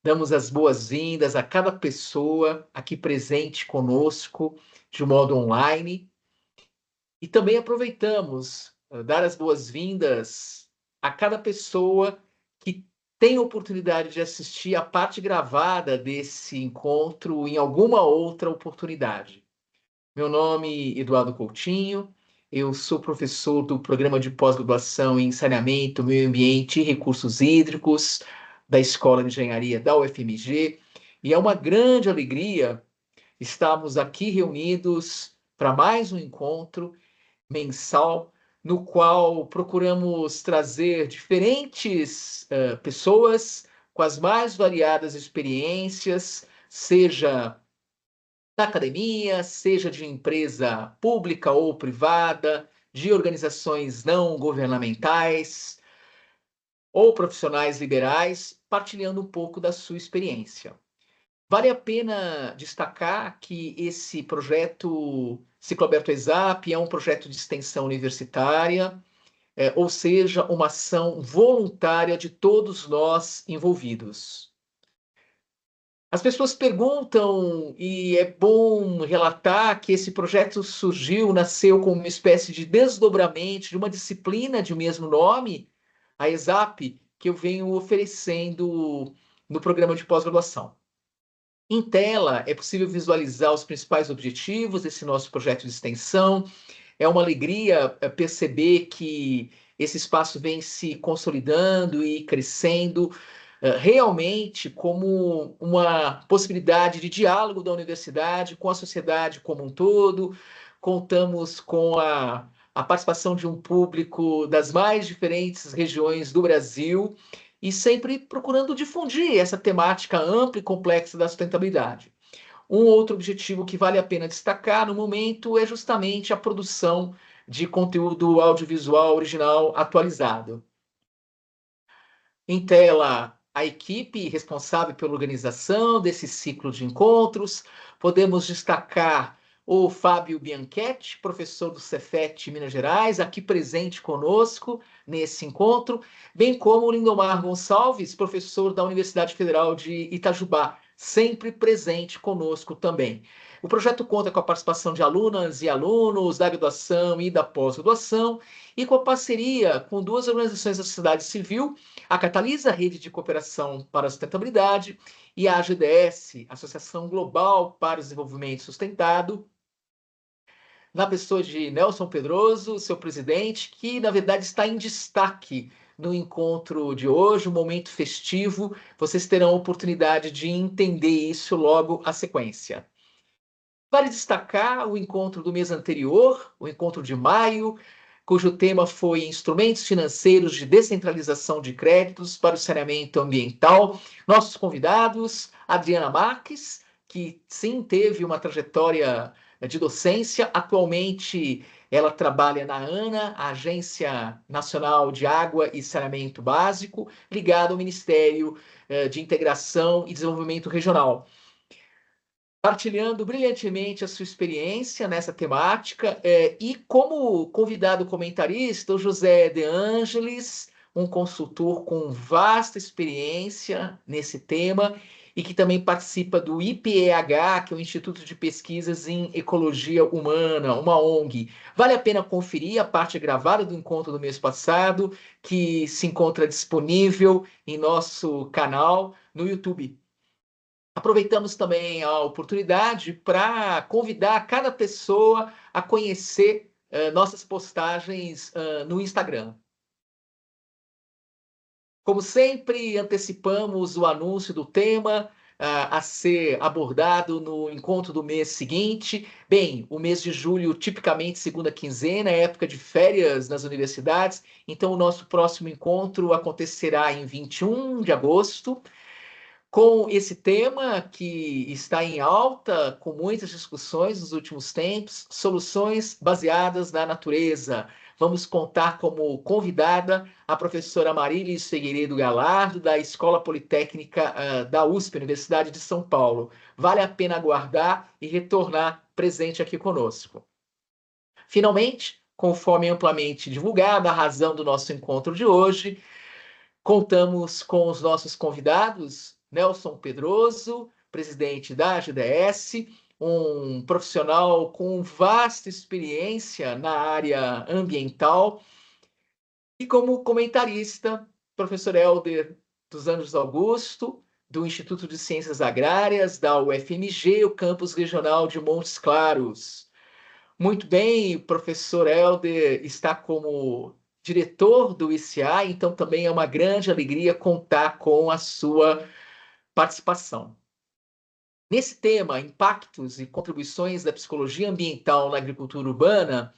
Damos as boas-vindas a cada pessoa aqui presente conosco de modo online e também aproveitamos dar as boas-vindas a cada pessoa que tem a oportunidade de assistir a parte gravada desse encontro em alguma outra oportunidade. Meu nome é Eduardo Coutinho, eu sou professor do programa de pós-graduação em Saneamento, Meio Ambiente e Recursos Hídricos da Escola de Engenharia da UFMG, e é uma grande alegria estarmos aqui reunidos para mais um encontro mensal no qual procuramos trazer diferentes pessoas com as mais variadas experiências, seja da academia, seja de empresa pública ou privada, de organizações não governamentais ou profissionais liberais, partilhando um pouco da sua experiência. Vale a pena destacar que esse projeto Cicloaberto ESAP é um projeto de extensão universitária, ou seja, uma ação voluntária de todos nós envolvidos. As pessoas perguntam, e é bom relatar que esse projeto nasceu como uma espécie de desdobramento de uma disciplina de mesmo nome, a ESAP, que eu venho oferecendo no programa de pós-graduação. Em tela, é possível visualizar os principais objetivos desse nosso projeto de extensão. É uma alegria perceber que esse espaço vem se consolidando e crescendo realmente como uma possibilidade de diálogo da universidade com a sociedade como um todo. Contamos com a participação de um público das mais diferentes regiões do Brasil e sempre procurando difundir essa temática ampla e complexa da sustentabilidade. Um outro objetivo que vale a pena destacar no momento é justamente a produção de conteúdo audiovisual original atualizado. Em tela, a equipe responsável pela organização desse ciclo de encontros. Podemos destacar o Fábio Bianchetti, professor do Cefet Minas Gerais, aqui presente conosco nesse encontro, bem como o Lindomar Gonçalves, professor da Universidade Federal de Itajubá, sempre presente conosco também. O projeto conta com a participação de alunas e alunos da graduação e da pós-graduação e com a parceria com duas organizações da sociedade civil, a Catalisa, Rede de Cooperação para a Sustentabilidade, e a AGDS, Associação Global para o Desenvolvimento Sustentado, na pessoa de Nelson Pedroso, seu presidente, que na verdade está em destaque no encontro de hoje, um momento festivo. Vocês terão a oportunidade de entender isso logo à sequência. Vale destacar o encontro do mês anterior, o encontro de maio, cujo tema foi Instrumentos Financeiros de Descentralização de Créditos para o Saneamento Ambiental. Nossos convidados, Adriana Marques, que sim teve uma trajetória de docência, atualmente ela trabalha na ANA, a Agência Nacional de Água e Saneamento Básico, ligada ao Ministério de Integração e Desenvolvimento Regional, partilhando brilhantemente a sua experiência nessa temática, e como convidado comentarista, o José De Angelis, um consultor com vasta experiência nesse tema e que também participa do IPEH, que é o Instituto de Pesquisas em Ecologia Humana, uma ONG. Vale a pena conferir a parte gravada do encontro do mês passado, que se encontra disponível em nosso canal no YouTube. Aproveitamos também a oportunidade para convidar cada pessoa a conhecer nossas postagens no Instagram. Como sempre, antecipamos o anúncio do tema a ser abordado no encontro do mês seguinte. Bem, o mês de julho, tipicamente segunda quinzena, é época de férias nas universidades, então o nosso próximo encontro acontecerá em 21 de agosto. Com esse tema que está em alta, com muitas discussões nos últimos tempos, soluções baseadas na natureza. Vamos contar como convidada a professora Marilis Figueiredo Galardo, da Escola Politécnica da USP, Universidade de São Paulo. Vale a pena aguardar e retornar presente aqui conosco. Finalmente, conforme amplamente divulgada, a razão do nosso encontro de hoje, contamos com os nossos convidados Nelson Pedroso, presidente da AGDS, um profissional com vasta experiência na área ambiental, e como comentarista, professor Helder dos Anjos Augusto, do Instituto de Ciências Agrárias, da UFMG, o campus regional de Montes Claros. Muito bem, o professor Helder está como diretor do ICA, então também é uma grande alegria contar com a sua participação. Nesse tema, impactos e contribuições da psicologia ambiental na agricultura urbana,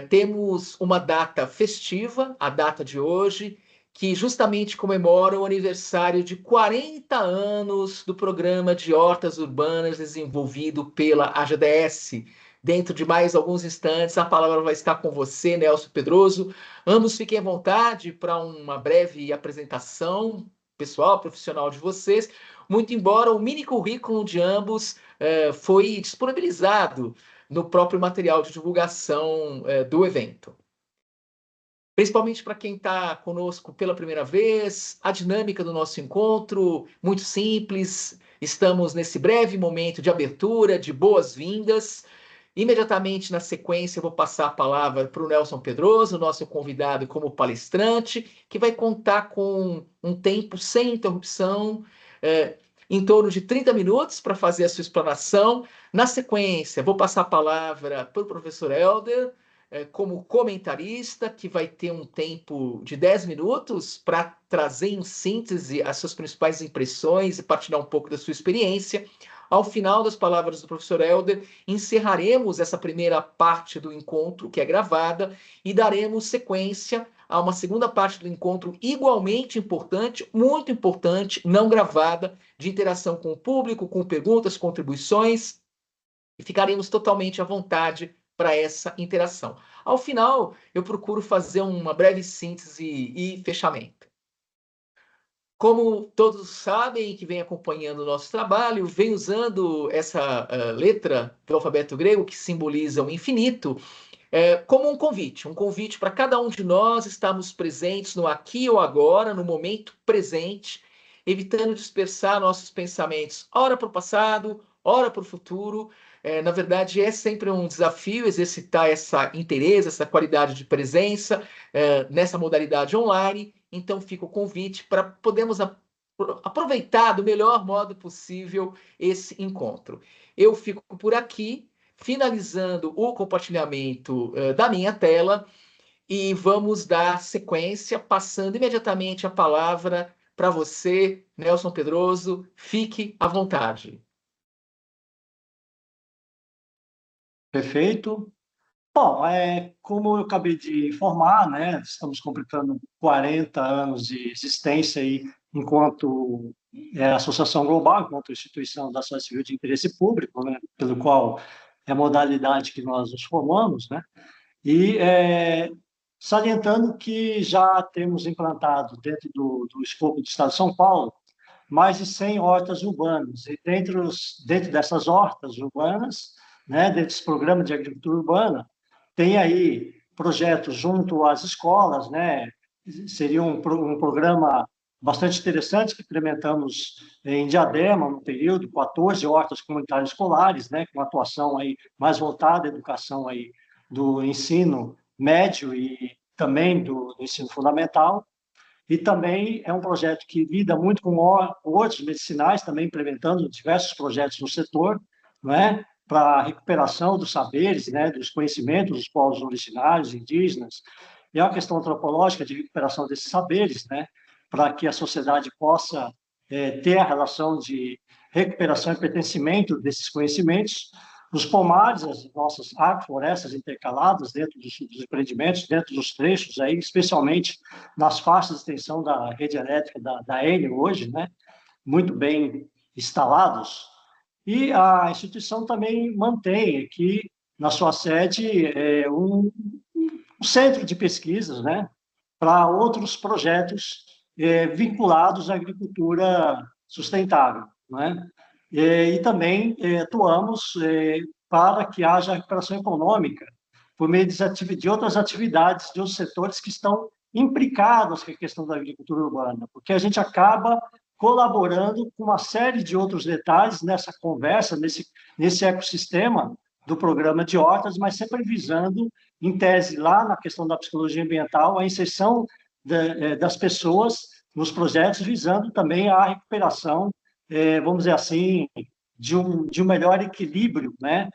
temos uma data festiva, a data de hoje, que justamente comemora o aniversário de 40 anos do programa de hortas urbanas desenvolvido pela AGDS. Dentro de mais alguns instantes, a palavra vai estar com você, Nelson Pedroso. Ambos fiquem à vontade para uma breve apresentação pessoal, profissional de vocês, muito embora o mini currículo de ambos foi disponibilizado no próprio material de divulgação do evento. Principalmente para quem está conosco pela primeira vez, a dinâmica do nosso encontro, muito simples. Estamos nesse breve momento de abertura, de boas-vindas. Imediatamente na sequência, eu vou passar a palavra para o Nelson Pedroso, nosso convidado como palestrante, que vai contar com um tempo sem interrupção, em torno de 30 minutos para fazer a sua explanação. Na sequência, vou passar a palavra para o professor Helder, como comentarista, que vai ter um tempo de 10 minutos para trazer em síntese as suas principais impressões e partilhar um pouco da sua experiência. Ao final das palavras do professor Helder, encerraremos essa primeira parte do encontro, que é gravada, e daremos sequência a uma segunda parte do encontro igualmente importante, muito importante, não gravada, de interação com o público, com perguntas, contribuições, e ficaremos totalmente à vontade para essa interação. Ao final, eu procuro fazer uma breve síntese e fechamento. Como todos sabem que vem acompanhando o nosso trabalho, vem usando essa letra do alfabeto grego que simboliza o infinito, como um convite para cada um de nós estarmos presentes no aqui ou agora, no momento presente, evitando dispersar nossos pensamentos, ora para o passado, ora para o futuro. Na verdade, é sempre um desafio exercitar essa interesse, essa qualidade de presença nessa modalidade online. Então, fica o convite para podermos aproveitar do melhor modo possível esse encontro. Eu fico por aqui, finalizando o compartilhamento da minha tela, e vamos dar sequência, passando imediatamente a palavra para você, Nelson Pedroso. Fique à vontade. Perfeito. Bom, como eu acabei de informar, né, estamos completando 40 anos de existência aí, enquanto associação global, enquanto instituição da sociedade civil de interesse público, né, pelo qual é a modalidade que nós nos formamos, né, e salientando que já temos implantado dentro do escopo do Estado de São Paulo mais de 100 hortas urbanas, e dentro dessas hortas urbanas, né, desses programas de agricultura urbana, tem aí projetos junto às escolas, né? Seria um programa bastante interessante que implementamos em Diadema, no período, 14 hortas comunitárias escolares, né? Com atuação aí mais voltada à educação aí do ensino médio e também do ensino fundamental. E também é um projeto que lida muito com hortos medicinais, também implementando diversos projetos no setor, não é? Para a recuperação dos saberes, né, dos conhecimentos dos povos originários, indígenas. E é uma questão antropológica de recuperação desses saberes, né, para que a sociedade possa ter a relação de recuperação e pertencimento desses conhecimentos. Os pomares, as nossas agroflorestas intercaladas dentro dos empreendimentos, dentro dos trechos, aí, especialmente nas faixas de extensão da rede elétrica da Enel hoje, né, muito bem instalados. E a instituição também mantém aqui, na sua sede, um centro de pesquisas, né, para outros projetos vinculados à agricultura sustentável, né? E também atuamos para que haja recuperação econômica por meio de outras atividades, de outros setores que estão implicados com a questão da agricultura urbana, porque a gente acaba colaborando com uma série de outros detalhes nessa conversa, nesse ecossistema do programa de hortas, mas sempre visando, em tese, lá na questão da psicologia ambiental, a inserção das pessoas nos projetos, visando também a recuperação, vamos dizer assim, de um melhor equilíbrio, né?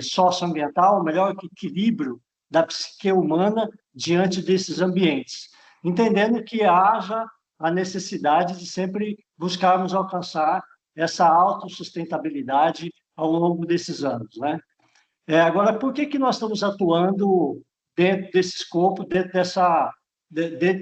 Socioambiental, um melhor equilíbrio da psique humana diante desses ambientes, entendendo que haja a necessidade de sempre buscarmos alcançar essa autossustentabilidade ao longo desses anos, né? Agora, por que nós estamos atuando dentro desse escopo, dentro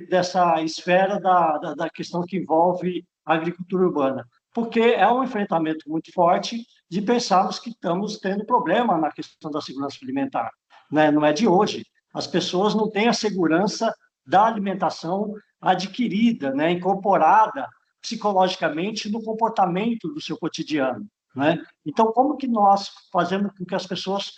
dessa esfera da questão que envolve a agricultura urbana? Porque é um enfrentamento muito forte de pensarmos que estamos tendo problema na questão da segurança alimentar, né? Não é de hoje. As pessoas não têm a segurança da alimentação adquirida, né? Incorporada psicologicamente no comportamento do seu cotidiano, né? Então, como que nós fazemos com que as pessoas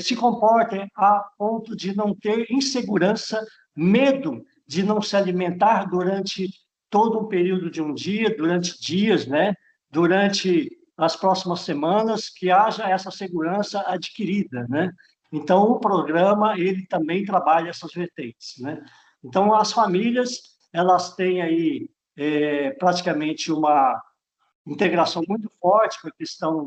se comportem a ponto de não ter insegurança, medo de não se alimentar durante todo um período de um dia, durante dias, né? Durante as próximas semanas, que haja essa segurança adquirida, né? Então, o programa, ele também trabalha essas vertentes, né? Então, as famílias, elas têm aí praticamente uma integração muito forte com a questão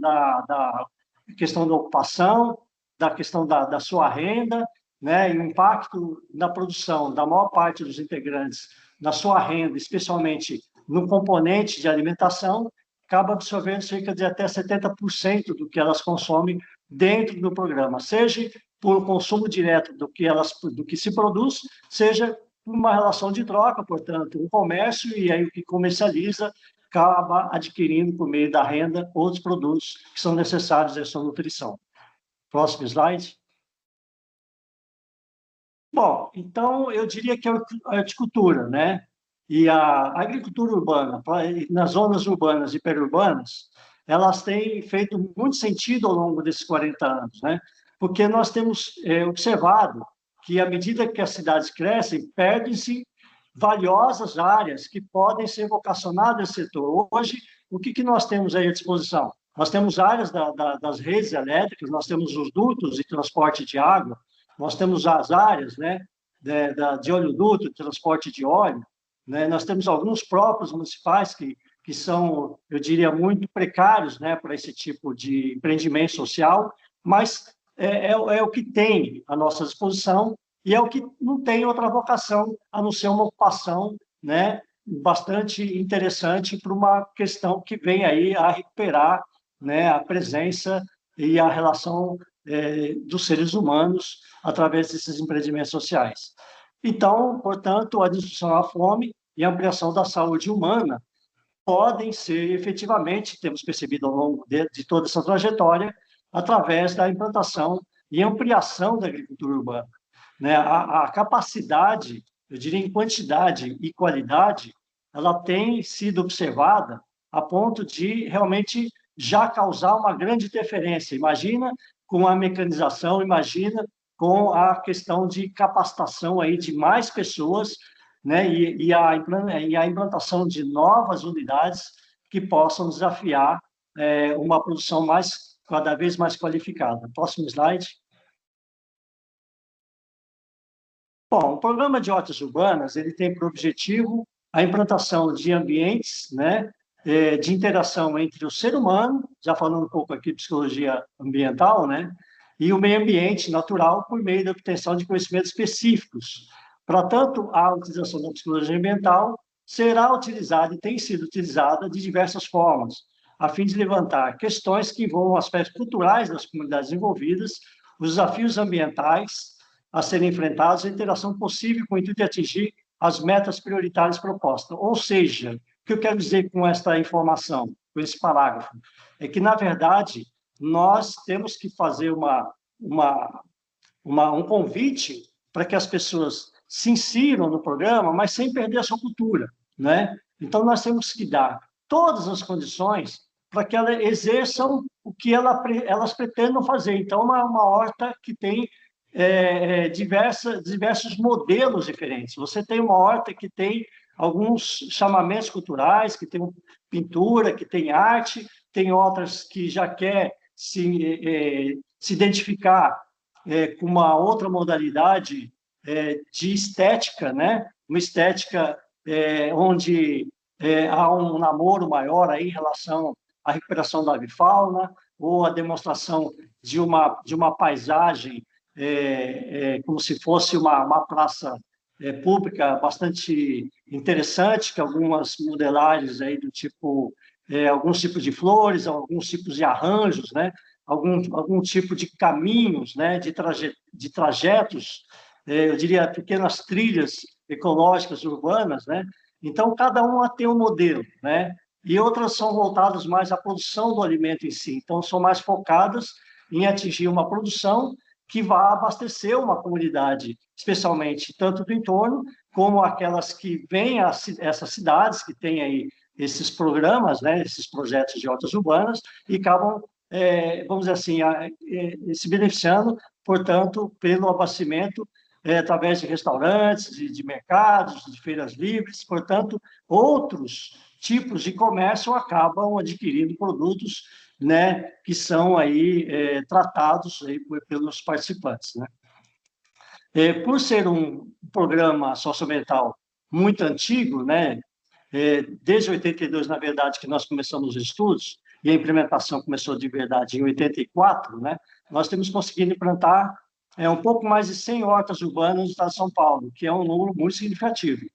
questão da ocupação, da questão da sua renda, né, e o impacto na produção da maior parte dos integrantes na sua renda, especialmente no componente de alimentação, acaba absorvendo cerca de até 70% do que elas consomem dentro do programa, seja por consumo direto do que se produz, seja por uma relação de troca, portanto, um comércio, e aí o que comercializa acaba adquirindo, por meio da renda, outros produtos que são necessários à sua nutrição. Próximo slide. Bom, então, eu diria que a horticultura, né? E a agricultura urbana, nas zonas urbanas e periurbanas, elas têm feito muito sentido ao longo desses 40 anos, né? Porque nós temos observado que, à medida que as cidades crescem, perdem-se valiosas áreas que podem ser vocacionadas a esse setor. Hoje, o que nós temos aí à disposição? Nós temos áreas das redes elétricas, nós temos os dutos de transporte de água, nós temos as áreas, né, de oleoduto, de transporte de óleo, né? Nós temos alguns próprios municipais que são, eu diria, muito precários, né, para esse tipo de empreendimento social, mas é o que tem à nossa disposição e é o que não tem outra vocação a não ser uma ocupação, né, bastante interessante para uma questão que vem aí a recuperar, né, a presença e a relação dos seres humanos através desses empreendimentos sociais. Então, portanto, a discussão à fome e a ampliação da saúde humana podem ser efetivamente, temos percebido ao longo de toda essa trajetória, através da implantação e ampliação da agricultura urbana, né? A capacidade, eu diria em quantidade e qualidade, ela tem sido observada a ponto de realmente já causar uma grande interferência. Imagina com a mecanização, imagina com a questão de capacitação aí de mais pessoas, né, e a implantação de novas unidades que possam desafiar uma produção cada vez mais qualificada. Próximo slide. Bom, o programa de hortas urbanas ele tem por objetivo a implantação de ambientes, né, de interação entre o ser humano, já falando um pouco aqui de psicologia ambiental, né, e o meio ambiente natural por meio da obtenção de conhecimentos específicos. Para tanto, a utilização da psicologia ambiental será utilizada e tem sido utilizada de diversas formas, a fim de levantar questões que envolvam aspectos culturais das comunidades envolvidas, os desafios ambientais a serem enfrentados e a interação possível com o intuito de atingir as metas prioritárias propostas. Ou seja, o que eu quero dizer com esta informação, com esse parágrafo, é que, na verdade, nós temos que fazer um convite para que as pessoas se insiram no programa, mas sem perder a sua cultura, né? Então, nós temos que dar todas as condições para que elas exerçam o que elas pretendam fazer. Então, uma horta que tem diversos modelos diferentes. Você tem uma horta que tem alguns chamamentos culturais, que tem pintura, que tem arte, tem outras que já quer se identificar com uma outra modalidade de estética, né? Uma estética onde há um namoro maior aí em relação à recuperação da avifauna ou a demonstração de uma paisagem como se fosse uma praça pública bastante interessante, que algumas modelagens aí do tipo alguns tipos de flores, alguns tipos de arranjos, né? Algum tipo de caminhos, né? De trajetos, eu diria pequenas trilhas ecológicas urbanas, né? Então cada uma tem um modelo, né? E outras são voltadas mais à produção do alimento em si, então são mais focadas em atingir uma produção que vá abastecer uma comunidade, especialmente tanto do entorno, como aquelas que vêm a essas cidades, que têm aí esses programas, né, esses projetos de hortas urbanas, e acabam, vamos dizer assim, se beneficiando, portanto, pelo abastecimento através de restaurantes, de mercados, de feiras livres, portanto, outros tipos de comércio acabam adquirindo produtos, né, que são aí tratados aí pelos participantes, né? Por ser um programa socioambiental muito antigo, né, desde 82, na verdade, que nós começamos os estudos, e a implementação começou de verdade em 84, né, nós temos conseguido implantar um pouco mais de 100 hortas urbanas no estado de São Paulo, que é um número muito significativo.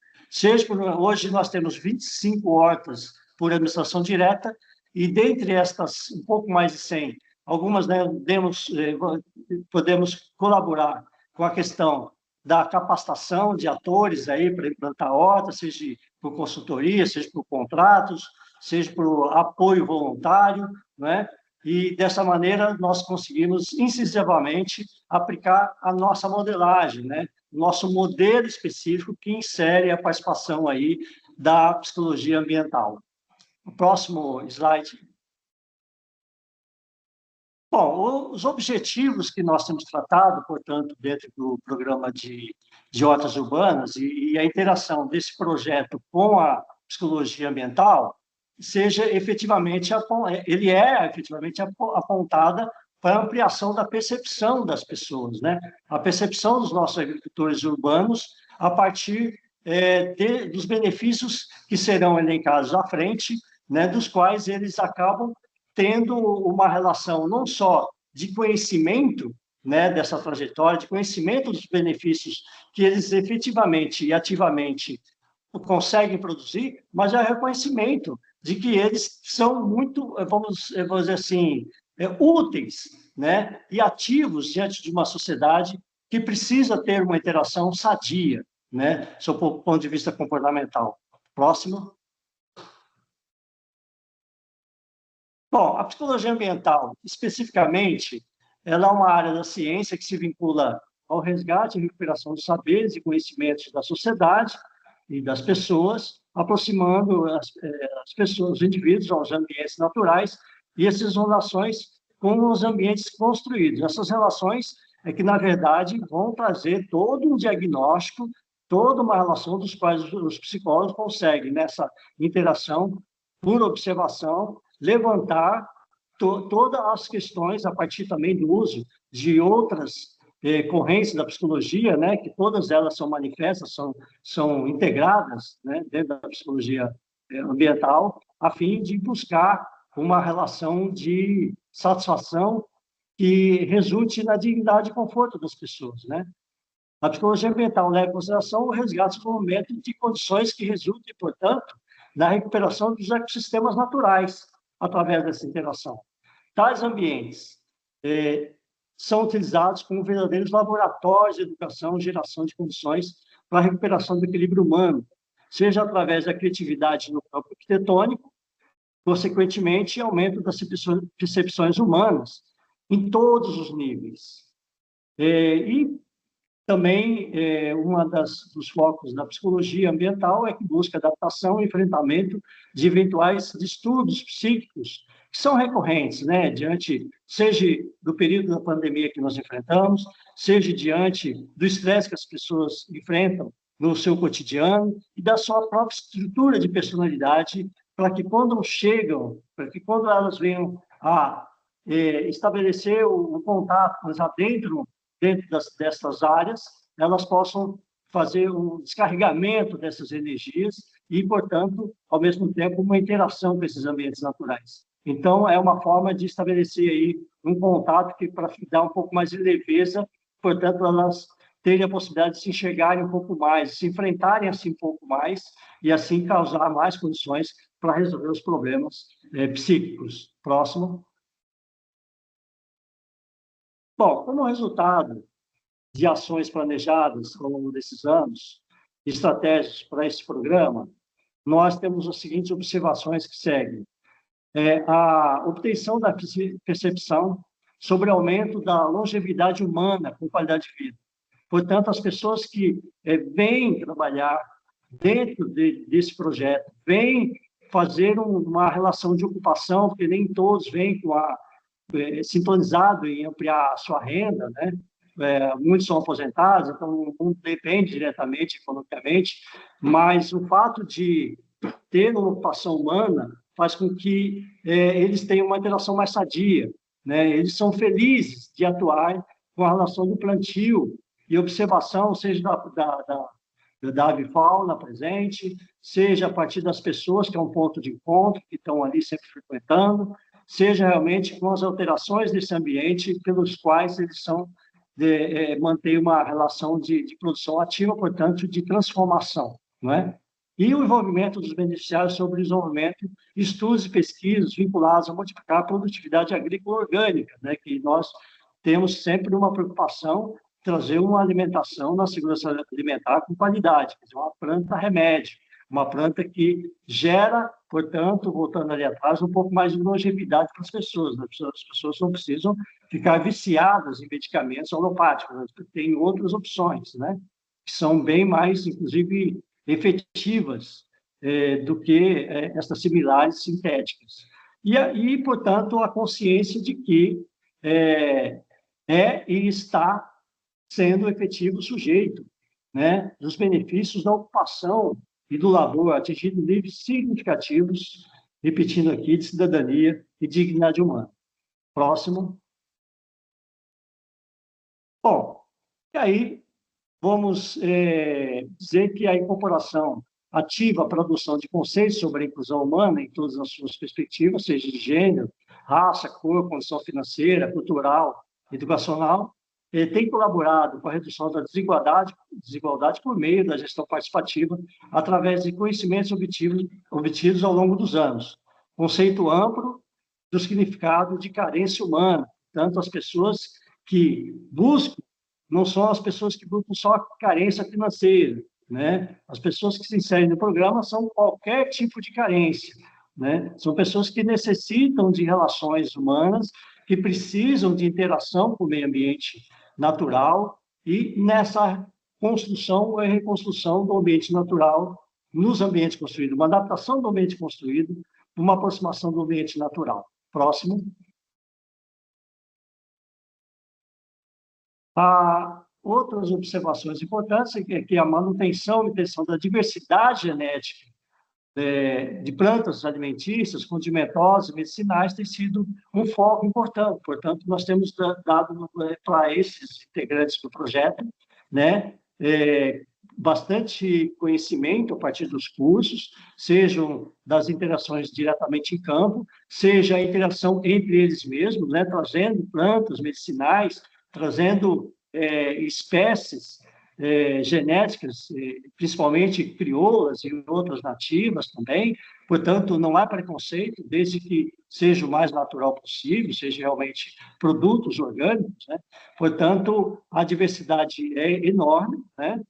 Hoje nós temos 25 hortas por administração direta, e dentre estas, um pouco mais de 100, algumas, né, podemos colaborar com a questão da capacitação de atores aí para implantar hortas, seja por consultoria, seja por contratos, seja por apoio voluntário, né? E dessa maneira nós conseguimos incisivamente aplicar a nossa modelagem, né? Nosso modelo específico que insere a participação aí da psicologia ambiental. O próximo slide. Bom, os objetivos que nós temos tratado, portanto, dentro do programa de hortas urbanas e a interação desse projeto com a psicologia ambiental, ele é efetivamente apontada para a ampliação da percepção das pessoas, né? A percepção dos nossos agricultores urbanos a partir dos benefícios que serão elencados à frente, né? Dos quais eles acabam tendo uma relação não só de conhecimento, né, dessa trajetória, de conhecimento dos benefícios que eles efetivamente e ativamente conseguem produzir, mas é reconhecimento de que eles são muito, vamos dizer assim, úteis, né, e ativos diante de uma sociedade que precisa ter uma interação sadia, né, sob o ponto de vista comportamental. Próximo. Bom, a psicologia ambiental, especificamente, ela é uma área da ciência que se vincula ao resgate e recuperação dos saberes e conhecimentos da sociedade e das pessoas, aproximando as pessoas, os indivíduos, aos ambientes naturais e essas relações com os ambientes construídos. Essas relações é que, na verdade, vão trazer todo um diagnóstico, toda uma relação dos quais os psicólogos conseguem, nessa interação, por observação, levantar todas as questões a partir também do uso de outras correntes da psicologia, né, que todas elas são manifestas, são integradas, né, dentro da psicologia ambiental, a fim de buscar uma relação de satisfação que resulte na dignidade e conforto das pessoas, né? A psicologia ambiental leva em consideração o resgate e desenvolvimento de condições que resultem, portanto, na recuperação dos ecossistemas naturais, através dessa interação. Tais ambientes são utilizados como verdadeiros laboratórios de educação e geração de condições para a recuperação do equilíbrio humano, seja através da criatividade no campo arquitetônico, consequentemente, aumento das percepções humanas em todos os níveis. E também, dos focos da psicologia ambiental é que busca adaptação e enfrentamento de eventuais distúrbios psíquicos que são recorrentes, né, seja do período da pandemia que nós enfrentamos, seja diante do estresse que as pessoas enfrentam no seu cotidiano e da sua própria estrutura de personalidade, para que quando elas venham a estabelecer o contato já dentro dessas áreas, elas possam fazer um descarregamento dessas energias e, portanto, ao mesmo tempo, uma interação com esses ambientes naturais. Então, é uma forma de estabelecer aí um contato que para dar um pouco mais de leveza, portanto, elas terem a possibilidade de se enxergarem um pouco mais, se enfrentarem assim um pouco mais e assim causar mais condições para resolver os problemas psíquicos. Próximo. Bom, como resultado de ações planejadas ao longo desses anos, estratégias para esse programa, nós temos as seguintes observações que seguem. A obtenção da percepção sobre o aumento da longevidade humana com qualidade de vida. Portanto, as pessoas que vêm trabalhar dentro desse projeto, vêm fazer uma relação de ocupação, porque nem todos vêm sintonizado em ampliar a sua renda, né? Muitos são aposentados, então não depende diretamente economicamente, mas o fato de ter uma ocupação humana faz com que eles tenham uma interação mais sadia, né? Eles são felizes de atuar com a relação do plantio e observação, seja da avifauna presente, seja a partir das pessoas, que é um ponto de encontro, que estão ali sempre frequentando, seja realmente com as alterações desse ambiente pelos quais eles mantêm uma relação de produção ativa, portanto, de transformação, não é? E o envolvimento dos beneficiários sobre o desenvolvimento, estudos e pesquisas vinculados a modificar a produtividade agrícola orgânica, né? Que nós temos sempre uma preocupação trazer uma alimentação na segurança alimentar com qualidade, quer dizer, uma planta remédio, uma planta que gera, portanto, voltando ali atrás, um pouco mais de longevidade para as pessoas. Né? As pessoas não precisam ficar viciadas em medicamentos alopáticos, né? Tem outras opções, né? Que são bem mais, inclusive, efetivas do que essas similares sintéticas. E, portanto, a consciência de que e está sendo efetivo sujeito, né, dos benefícios da ocupação e do labor, atingindo níveis significativos, repetindo aqui, de cidadania e dignidade humana. Próximo. Bom, e aí vamos dizer que a incorporação ativa a produção de conceitos sobre a inclusão humana em todas as suas perspectivas, seja de gênero, raça, cor, condição financeira, cultural, educacional, tem colaborado com a redução da desigualdade por meio da gestão participativa, através de conhecimentos obtidos ao longo dos anos. Conceito amplo do significado de carência humana, tanto as pessoas que buscam, não são as pessoas que buscam só carência financeira, né? As pessoas que se inserem no programa são qualquer tipo de carência, né? São pessoas que necessitam de relações humanas, que precisam de interação com o meio ambiente natural e nessa construção e reconstrução do ambiente natural nos ambientes construídos, uma adaptação do ambiente construído, uma aproximação do ambiente natural. Próximo. Outras observações importantes é que a manutenção e manutenção da diversidade genética de plantas alimentícias, condimentosas, medicinais, tem sido um foco importante. Portanto, nós temos dado para esses integrantes do projeto, né, bastante conhecimento a partir dos cursos, sejam das interações diretamente em campo, seja a interação entre eles mesmos, né, trazendo plantas medicinais, trazendo espécies genéticas, principalmente crioulas e outras nativas também. Portanto, não há preconceito, desde que seja o mais natural possível, seja realmente produtos orgânicos, né? Portanto, a diversidade é enorme, né?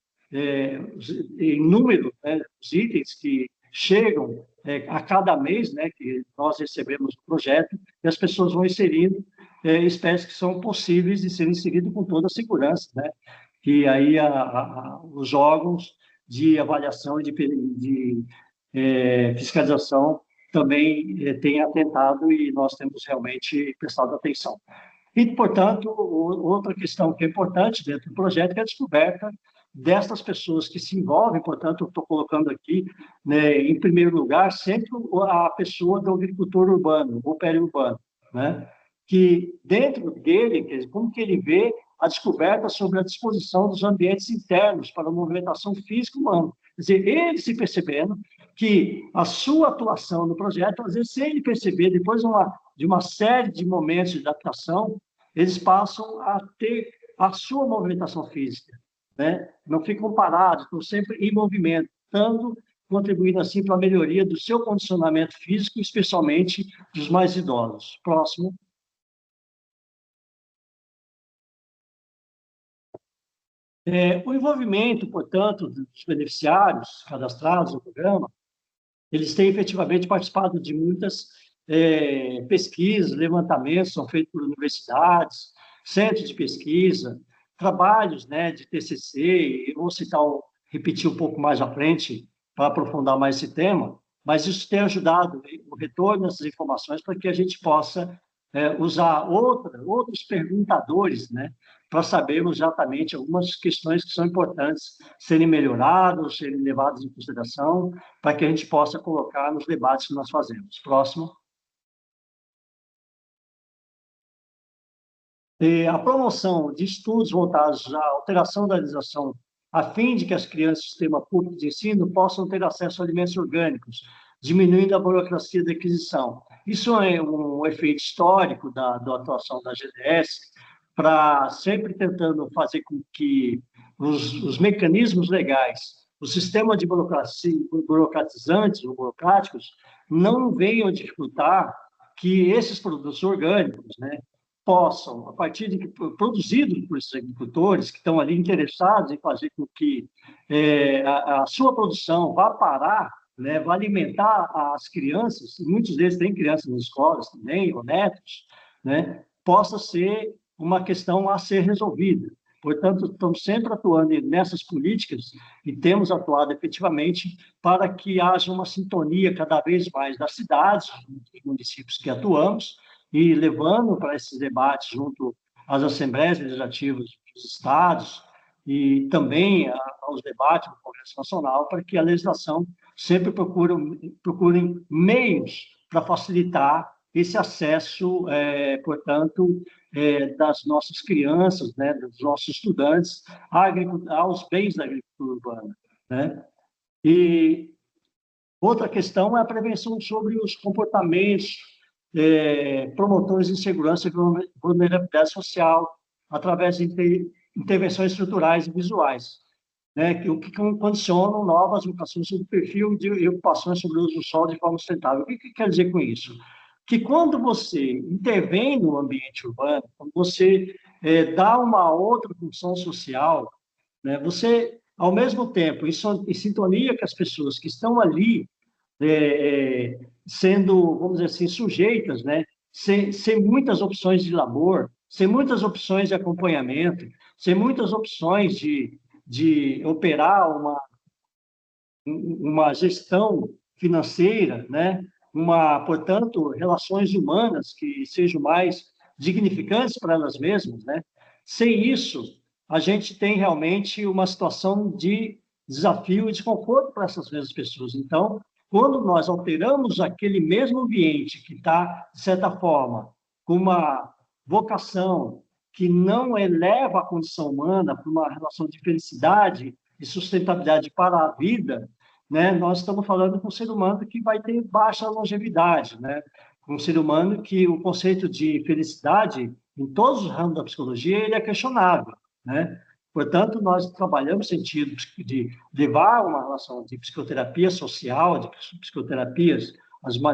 Em número, né, os itens que chegam a cada mês, né, que nós recebemos o projeto, e as pessoas vão inserindo espécies que são possíveis de serem inseridas com toda a segurança, né? Que aí os órgãos de avaliação e de fiscalização também têm atentado e nós temos realmente prestado atenção. E, portanto, outra questão que é importante dentro do projeto é a descoberta destas pessoas que se envolvem, portanto, eu estou colocando aqui, né, em primeiro lugar, sempre a pessoa do agricultor urbano, ou periurbano, né, que dentro dele, quer dizer, como que ele vê a descoberta sobre a disposição dos ambientes internos para a movimentação física humana. Quer dizer, ele se percebendo que a sua atuação no projeto, às vezes, sem ele perceber, depois de uma série de momentos de adaptação, eles passam a ter a sua movimentação física, né? Não ficam parados, estão sempre em movimento, contribuindo assim para a melhoria do seu condicionamento físico, especialmente dos mais idosos. Próximo. O envolvimento, portanto, dos beneficiários cadastrados no programa, eles têm efetivamente participado de muitas pesquisas, levantamentos, são feitos por universidades, centros de pesquisa, trabalhos, né, de TCC, eu vou repetir um pouco mais à frente para aprofundar mais esse tema, mas isso tem ajudado o retorno dessas informações para que a gente possa usar outros perguntadores, né, para sabermos exatamente algumas questões que são importantes serem melhoradas, serem levadas em consideração, para que a gente possa colocar nos debates que nós fazemos. Próximo. A promoção de estudos voltados à alteração da legislação, a fim de que as crianças do sistema público de ensino possam ter acesso a alimentos orgânicos, diminuindo a burocracia da aquisição. Isso é um efeito histórico da atuação da GDS, para sempre tentando fazer com que os mecanismos legais, o sistema de burocracia, burocratizantes ou burocráticos, não venham dificultar que esses produtos orgânicos, né, possam, a partir de produzidos por esses agricultores que estão ali interessados em fazer com que a sua produção vá parar, né, vá alimentar as crianças, muitos deles têm crianças nas escolas também, ou netos, né, possa ser uma questão a ser resolvida. Portanto, estamos sempre atuando nessas políticas e temos atuado efetivamente para que haja uma sintonia cada vez mais das cidades, dos municípios que atuamos, e levando para esses debates junto às assembleias legislativas dos estados e também aos debates do Congresso Nacional, para que a legislação sempre procure meios para facilitar esse acesso, portanto, das nossas crianças, né, dos nossos estudantes, aos bens da agricultura urbana, né? E outra questão é a prevenção sobre os comportamentos promotores de insegurança e vulnerabilidade social, através de intervenções estruturais e visuais, né, o que condicionam novas vocações sobre o perfil de ocupações sobre o uso do solo de forma sustentável. O que quer dizer com isso? Que quando você intervém no ambiente urbano, quando você dá uma outra função social, né, você, ao mesmo tempo, em sintonia com as pessoas que estão ali, sendo, vamos dizer assim, sujeitas, né, sem muitas opções de labor, sem muitas opções de acompanhamento, sem muitas opções de operar uma gestão financeira, né? Portanto, relações humanas que sejam mais dignificantes para elas mesmas, né? Sem isso, a gente tem realmente uma situação de desafio e desconforto para essas mesmas pessoas. Então, quando nós alteramos aquele mesmo ambiente que está, de certa forma, com uma vocação que não eleva a condição humana para uma relação de felicidade e sustentabilidade para a vida, né, nós estamos falando com um ser humano que vai ter baixa longevidade, né? Um ser humano que o conceito de felicidade, em todos os ramos da psicologia, ele é questionável, né? Portanto, nós trabalhamos no sentido de levar uma relação de psicoterapia social, de psicoterapias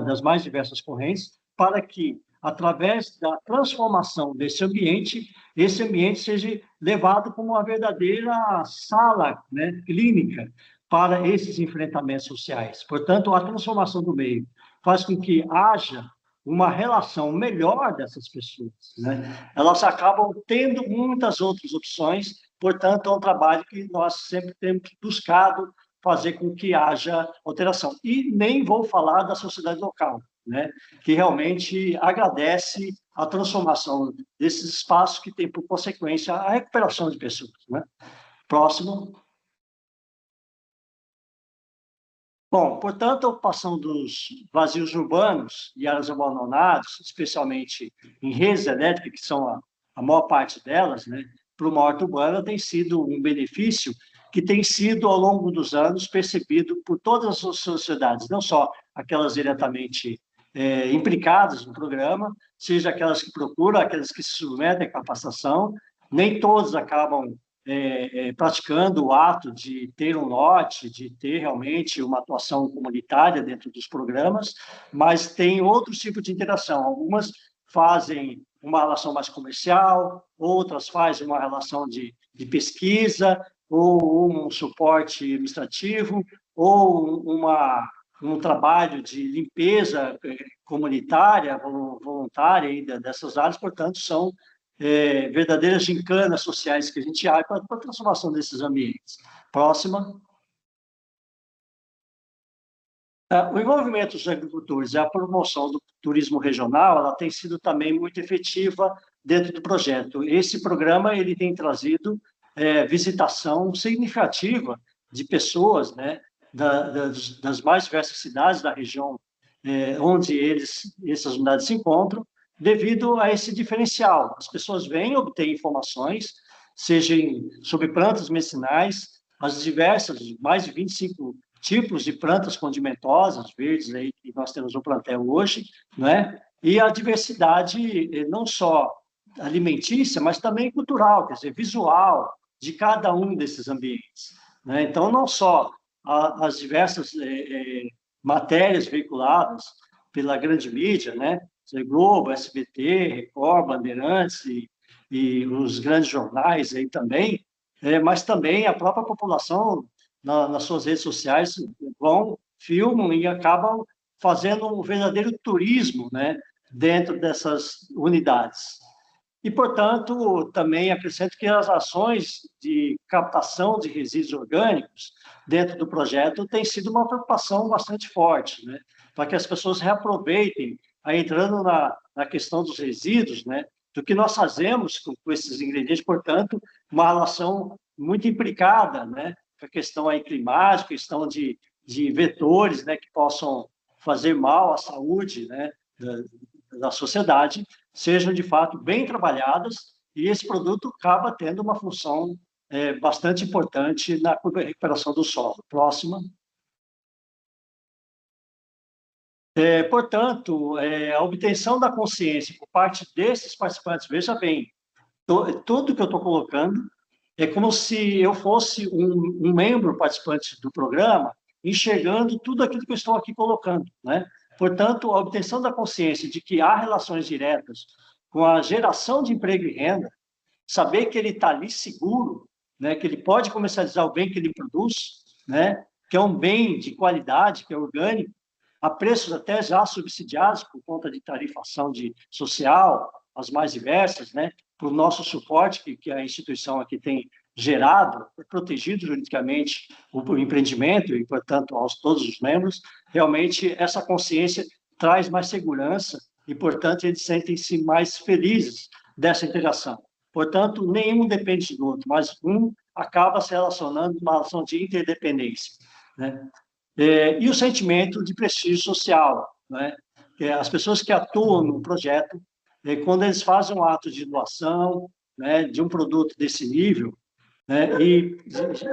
das mais diversas correntes, para que, através da transformação desse ambiente, esse ambiente seja levado como uma verdadeira sala, né, clínica, para esses enfrentamentos sociais. Portanto, a transformação do meio faz com que haja uma relação melhor dessas pessoas, né? Elas acabam tendo muitas outras opções, portanto, é um trabalho que nós sempre temos buscado fazer com que haja alteração. E nem vou falar da sociedade local, né? Que realmente agradece a transformação desses espaços que tem por consequência a recuperação de pessoas, né? Próximo. Bom, portanto, a ocupação dos vazios urbanos e áreas abandonadas, especialmente em redes elétricas, que são a maior parte delas, né, para uma horta urbana, tem sido um benefício que tem sido, ao longo dos anos, percebido por todas as sociedades, não só aquelas diretamente implicadas no programa, seja aquelas que procuram, aquelas que se submetem à capacitação, nem todos acabam praticando o ato de ter um lote, de ter realmente uma atuação comunitária dentro dos programas, mas tem outros tipos de interação. Algumas fazem uma relação mais comercial, outras fazem uma relação de pesquisa, ou um suporte administrativo, ou um trabalho de limpeza comunitária, voluntária ainda dessas áreas, portanto, são verdadeiras gincanas sociais que a gente abre para a transformação desses ambientes. Próxima. O envolvimento dos agricultores e a promoção do turismo regional, ela tem sido também muito efetiva dentro do projeto. Esse programa ele tem trazido visitação significativa de pessoas, né, das mais diversas cidades da região onde essas unidades se encontram, devido a esse diferencial. As pessoas vêm obter informações, sejam sobre plantas medicinais, as diversas, mais de 25 tipos de plantas condimentosas, verdes, aí, que nós temos no plantel hoje, né? E a diversidade não só alimentícia, mas também cultural, quer dizer, visual, de cada um desses ambientes. Né? Então, não só as diversas matérias veiculadas pela grande mídia, né? Globo, SBT, Record, Bandeirantes e os grandes jornais aí também, mas também a própria população nas suas redes sociais vão, filmam e acabam fazendo um verdadeiro turismo, né, dentro dessas unidades. E, portanto, também acrescento que as ações de captação de resíduos orgânicos dentro do projeto têm sido uma preocupação bastante forte, né, para que as pessoas reaproveitem, aí entrando na questão dos resíduos, né, do que nós fazemos com esses ingredientes, portanto, uma relação muito implicada, né, com a questão aí climática, questão de vetores, né, que possam fazer mal à saúde, né, da sociedade, sejam de fato bem trabalhadas e esse produto acaba tendo uma função bastante importante na recuperação do solo. Próxima. Portanto, a obtenção da consciência por parte desses participantes, veja bem, tudo que eu estou colocando é como se eu fosse um membro participante do programa, enxergando tudo aquilo que eu estou aqui colocando, né? Portanto, a obtenção da consciência de que há relações diretas com a geração de emprego e renda, saber que ele está ali seguro, né? Que ele pode comercializar o bem que ele produz, né? Que é um bem de qualidade, que é orgânico, a preços até já subsidiados por conta de tarifação social, as mais diversas, né? Por nosso suporte que a instituição aqui tem gerado, protegido juridicamente o empreendimento e, portanto, aos todos os membros, realmente essa consciência traz mais segurança e, portanto, eles sentem-se mais felizes dessa interação. Portanto, nenhum depende do outro, mas um acaba se relacionando numa relação de interdependência, né? E o sentimento de prestígio social, né? As pessoas que atuam no projeto, quando eles fazem um ato de doação, né, de um produto desse nível, né, e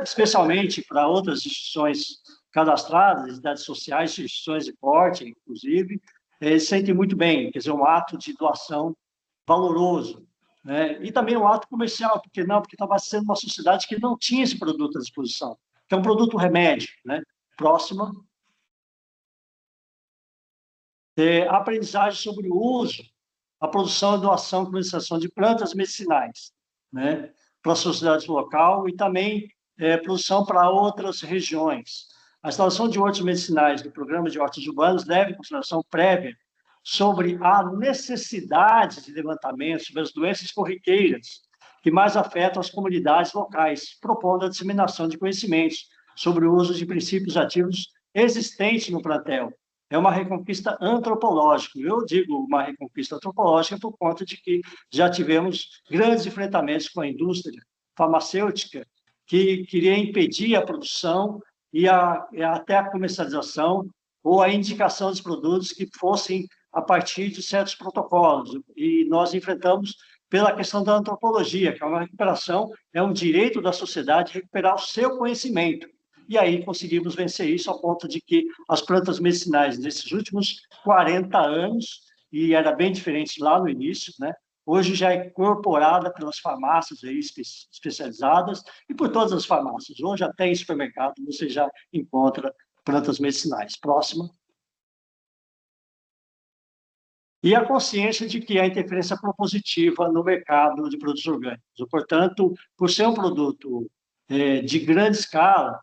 especialmente para outras instituições cadastradas, entidades sociais, instituições de porte, inclusive, eles sentem muito bem, quer dizer, um ato de doação valoroso, né? E também um ato comercial, porque não? Porque estava sendo uma sociedade que não tinha esse produto à disposição, que é um produto remédio, né? Próxima. Aprendizagem sobre o uso, a produção e doação e comercialização de plantas medicinais, né, para a sociedade local e também produção para outras regiões. A instalação de hortos medicinais do programa de hortos urbanos leva em consideração prévia sobre a necessidade de levantamento sobre as doenças corriqueiras que mais afetam as comunidades locais, propondo a disseminação de conhecimentos sobre o uso de princípios ativos existentes no plantel. É uma reconquista antropológica. Eu digo uma reconquista antropológica por conta de que já tivemos grandes enfrentamentos com a indústria farmacêutica que queria impedir a produção e até a comercialização ou a indicação dos produtos que fossem a partir de certos protocolos. E nós enfrentamos pela questão da antropologia, que é uma recuperação, é um direito da sociedade recuperar o seu conhecimento. E aí conseguimos vencer isso ao ponto de que as plantas medicinais desses últimos 40 anos, e era bem diferente lá no início, né? Hoje já é incorporada pelas farmácias aí especializadas e por todas as farmácias. Hoje até em supermercado você já encontra plantas medicinais. Próxima. E a consciência de que há interferência propositiva no mercado de produtos orgânicos. Portanto, por ser um produto de grande escala,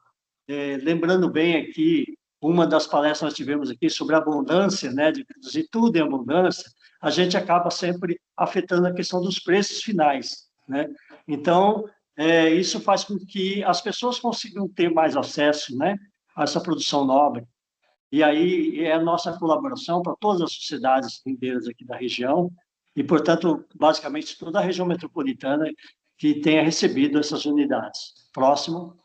lembrando bem aqui, uma das palestras que nós tivemos aqui sobre a abundância, né, de produzir tudo em abundância, a gente acaba sempre afetando a questão dos preços finais, né? Então, isso faz com que as pessoas consigam ter mais acesso, né, a essa produção nobre. E aí é a nossa colaboração para todas as sociedades ribeiras aqui da região e, portanto, basicamente toda a região metropolitana que tenha recebido essas unidades. Próximo.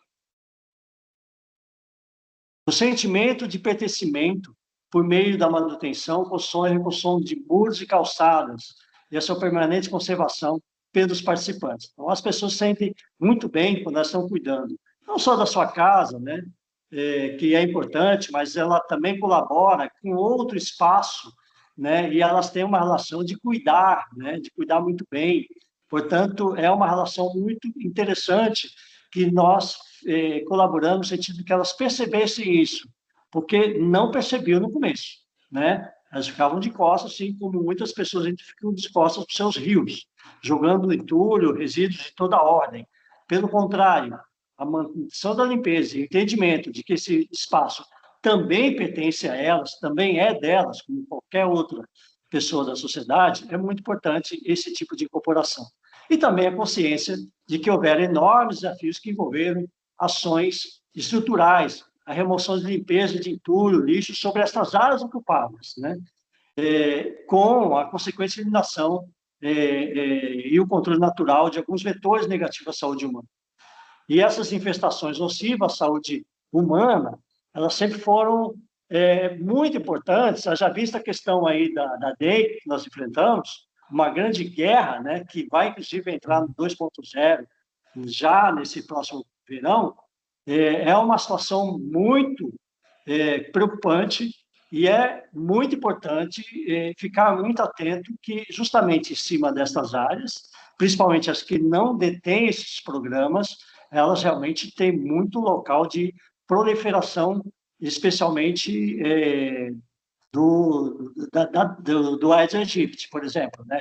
O sentimento de pertencimento por meio da manutenção, construção e reconstrução de muros e calçadas e a sua permanente conservação pelos participantes. Então, as pessoas sentem muito bem quando elas estão cuidando, não só da sua casa, né, que é importante, mas ela também colabora com outro espaço, né, e elas têm uma relação de cuidar, né, de cuidar muito bem. Portanto, é uma relação muito interessante que nós colaboramos no sentido que elas percebessem isso, porque não percebiam no começo, né? Elas ficavam de costas, assim como muitas pessoas ficam de costas para os seus rios, jogando entulho, resíduos de toda ordem. Pelo contrário, a manutenção da limpeza e o entendimento de que esse espaço também pertence a elas, também é delas, como qualquer outra pessoa da sociedade, é muito importante esse tipo de incorporação. E também a consciência de que houveram enormes desafios que envolveram ações estruturais, a remoção de limpeza de entulho, lixo sobre essas áreas ocupadas, né? Com a consequente eliminação e o controle natural de alguns vetores negativos à saúde humana. E essas infestações nocivas à saúde humana, elas sempre foram muito importantes. Já vista a questão aí da dengue que nós enfrentamos, uma grande guerra, né, que vai, inclusive, entrar no 2.0 já nesse próximo verão, é uma situação muito preocupante e é muito importante ficar muito atento que, justamente em cima dessas áreas, principalmente as que não detêm esses programas, elas realmente têm muito local de proliferação, especialmente do Aedes aegypti, por exemplo, né?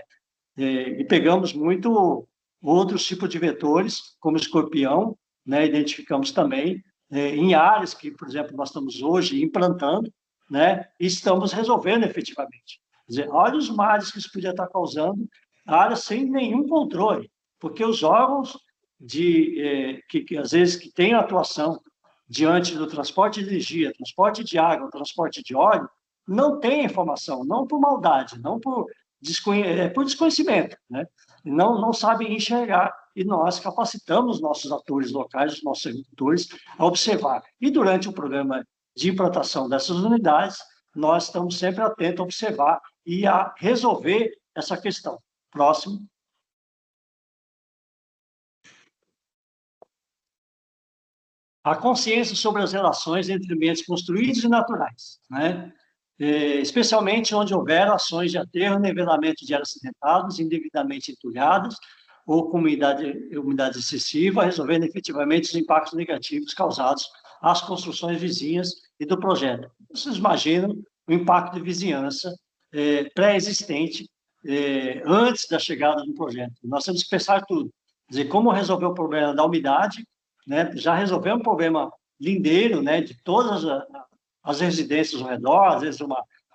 E pegamos muito outros tipos de vetores, como escorpião, né? Identificamos também em áreas que, por exemplo, nós estamos hoje implantando, né? E estamos resolvendo efetivamente. Quer dizer, olha os males que isso podia estar causando, áreas sem nenhum controle, porque os órgãos que às vezes que têm atuação diante do transporte de energia, transporte de água, transporte de óleo, não têm informação, não por maldade, não por desconhecimento, né? Não sabem enxergar, e nós capacitamos nossos atores locais, os nossos agricultores, a observar. E durante o programa de implantação dessas unidades, nós estamos sempre atentos a observar e a resolver essa questão. Próximo. A consciência sobre as relações entre ambientes construídos e naturais, né? Especialmente onde houver ações de aterro, nivelamento de áreas acidentadas, indevidamente entulhadas, ou com umidade excessiva, resolvendo efetivamente os impactos negativos causados às construções vizinhas e do projeto. Vocês imaginam o impacto de vizinhança pré-existente antes da chegada do projeto. Nós temos que pensar tudo. Quer dizer, como resolver o problema da umidade, né? Já resolvemos um problema lindeiro, né, de todas as residências ao redor, às vezes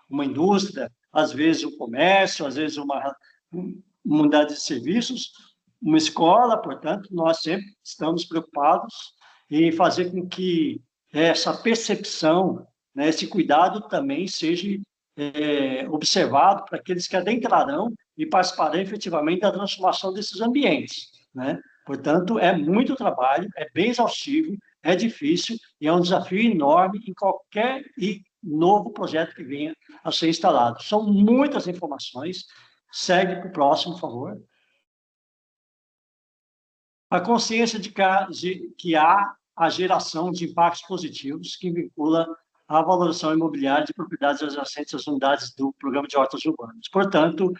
uma indústria, às vezes um comércio, às vezes uma unidade de serviços, uma escola. Portanto, nós sempre estamos preocupados em fazer com que essa percepção, né, esse cuidado também seja observado para aqueles que adentrarão e participarão efetivamente da transformação desses ambientes, né? Portanto, é muito trabalho, é bem exaustivo, é difícil e é um desafio enorme em qualquer novo projeto que venha a ser instalado. São muitas informações. Segue para o próximo, por favor. A consciência de que há a geração de impactos positivos que vincula a valorização imobiliária de propriedades adjacentes às unidades do Programa de Hortas Urbanas. Portanto,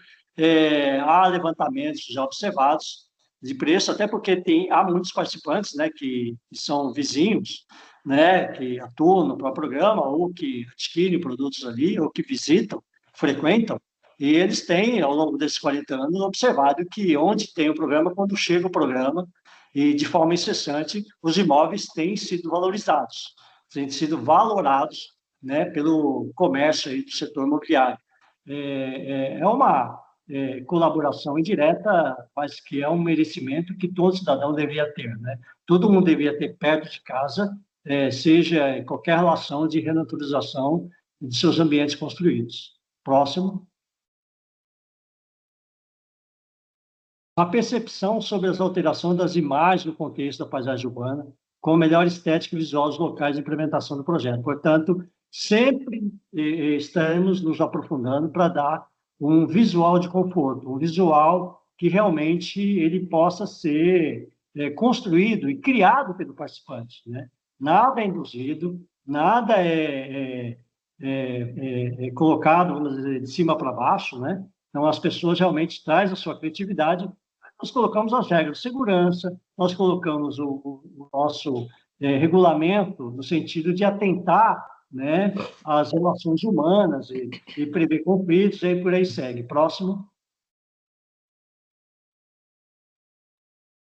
há levantamentos já observados de preço, até porque há muitos participantes, né, que são vizinhos, né, que atuam no próprio programa, ou que adquirem produtos ali, ou que visitam, frequentam, e eles têm, ao longo desses 40 anos, observado que onde tem o programa, quando chega o programa, e de forma incessante, os imóveis têm sido valorizados, têm sido valorados, né, pelo comércio aí do setor imobiliário. É uma colaboração indireta, mas que é um merecimento que todo cidadão deveria ter, né? Todo mundo deveria ter perto de casa, seja em qualquer relação de renaturalização de seus ambientes construídos. Próximo. A percepção sobre as alterações das imagens no contexto da paisagem urbana, com a melhor estética e visual dos locais de implementação do projeto. Portanto, sempre estamos nos aprofundando para dar um visual de conforto, um visual que realmente ele possa ser construído e criado pelo participante, né? Nada é induzido, nada é colocado, vamos dizer, de cima para baixo, né? Então, as pessoas realmente trazem a sua criatividade. Nós colocamos as regras de segurança, nós colocamos o nosso regulamento no sentido de atentar, né, às relações humanas e prever conflitos, e por aí segue. Próximo.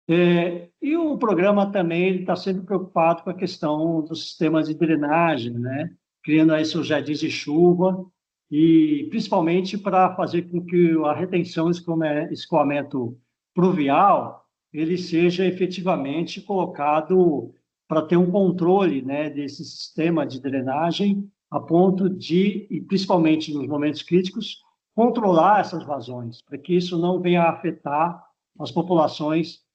E o programa também está sempre preocupado com a questão dos sistemas de drenagem, né, criando aí seus jardins de chuva, e principalmente para fazer com que a retenção e escoamento pluvial ele seja efetivamente colocado para ter um controle, né, desse sistema de drenagem, a ponto de, e principalmente nos momentos críticos, controlar essas vazões, para que isso não venha a afetar as populações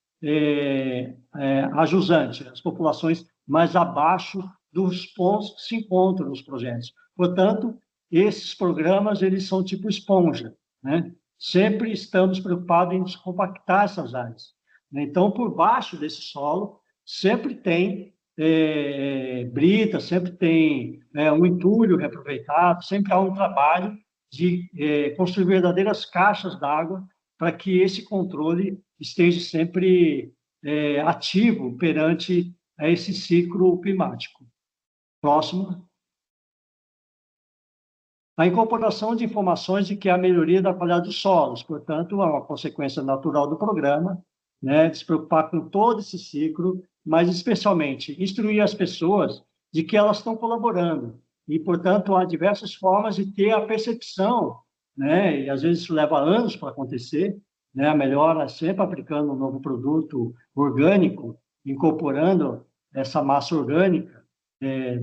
ajusante, as populações mais abaixo dos pontos que se encontram nos projetos. Portanto, esses programas eles são tipo esponja, né? Sempre estamos preocupados em descompactar essas áreas. Então, por baixo desse solo, sempre tem brita, sempre tem um entulho reaproveitado, sempre há um trabalho de construir verdadeiras caixas d'água para que esse controle esteja sempre ativo perante esse ciclo climático. Próximo. A incorporação de informações de que há melhoria da qualidade dos solos, portanto, é uma consequência natural do programa, né, de se preocupar com todo esse ciclo, mas especialmente instruir as pessoas de que elas estão colaborando. E, portanto, há diversas formas de ter a percepção, né, e às vezes isso leva anos para acontecer, né, a melhora sempre aplicando um novo produto orgânico, incorporando essa massa orgânica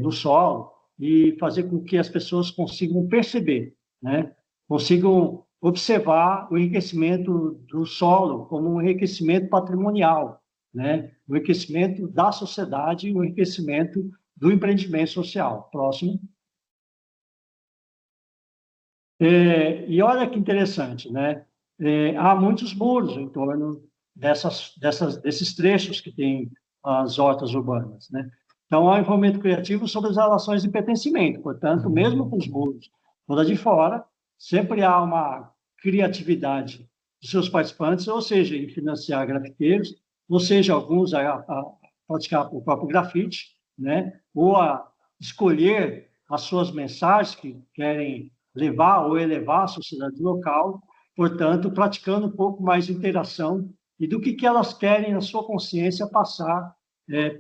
no solo, e fazer com que as pessoas consigam perceber, né? Consigam observar o enriquecimento do solo como um enriquecimento patrimonial, né? O enriquecimento da sociedade e o enriquecimento do empreendimento social. Próximo. E olha que interessante, né? Há muitos muros em torno desses trechos que tem as hortas urbanas, né? Então, há um envolvimento criativo sobre as relações de pertencimento. Portanto, mesmo com os muros do lado de fora, sempre há uma criatividade dos seus participantes, ou seja, em financiar grafiteiros, ou seja, alguns a praticar o próprio grafite, né? Ou a escolher as suas mensagens que querem levar ou elevar a sociedade local, portanto, praticando um pouco mais de interação e do que elas querem, na sua consciência, passar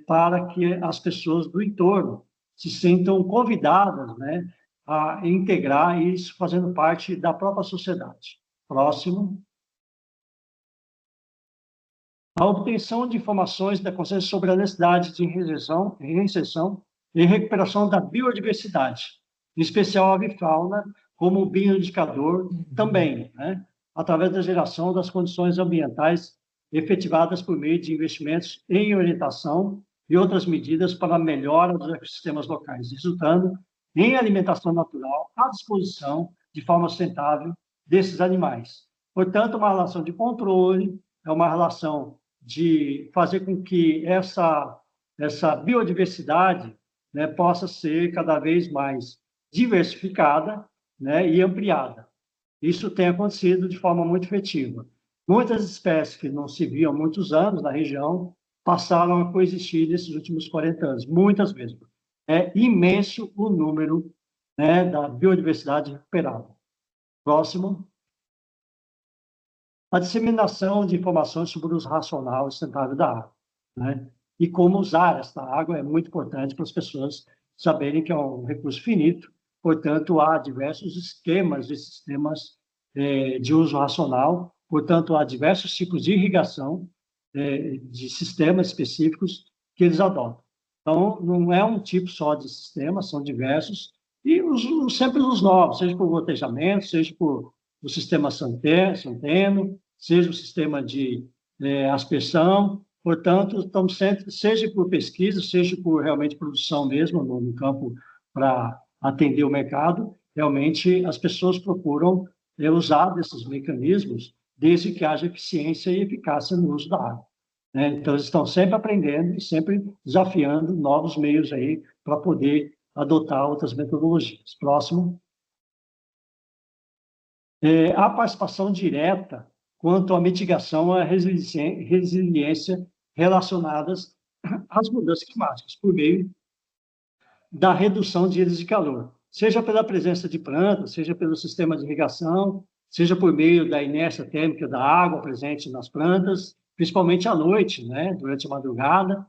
para que as pessoas do entorno se sintam convidadas, né, a integrar isso fazendo parte da própria sociedade. Próximo. A obtenção de informações da consciência sobre a necessidade de reinserção e recuperação da biodiversidade, em especial a avifauna, como bioindicador também, né, através da geração das condições ambientais efetivadas por meio de investimentos em orientação e outras medidas para a melhora dos ecossistemas locais, resultando em alimentação natural à disposição de forma sustentável desses animais. Portanto, uma relação de controle, é uma relação de fazer com que essa biodiversidade, né, possa ser cada vez mais diversificada, né, e ampliada. Isso tem acontecido de forma muito efetiva. Muitas espécies que não se viam há muitos anos na região passaram a coexistir nesses últimos 40 anos, muitas vezes. É imenso o número, né, da biodiversidade recuperada. Próximo. A disseminação de informações sobre o uso racional e sustentável da água, né? E como usar esta água é muito importante para as pessoas saberem que é um recurso finito, portanto, há diversos esquemas e sistemas de uso racional, portanto, há diversos tipos de irrigação, de sistemas específicos que eles adotam. Então, não é um tipo só de sistema, são diversos, e sempre os novos, seja por gotejamento, seja por o sistema Centeno, seja o sistema de aspersão. Portanto, estamos sempre, seja por pesquisa, seja por realmente produção mesmo no campo para atender o mercado, realmente as pessoas procuram usar desses mecanismos desde que haja eficiência e eficácia no uso da água. Né? Então, eles estão sempre aprendendo e sempre desafiando novos meios aí para poder adotar outras metodologias. Próximo. A participação direta quanto à mitigação e à resiliência relacionadas às mudanças climáticas, por meio da redução de ilhas de calor, seja pela presença de plantas, seja pelo sistema de irrigação, seja por meio da inércia térmica da água presente nas plantas, principalmente à noite, né, durante a madrugada,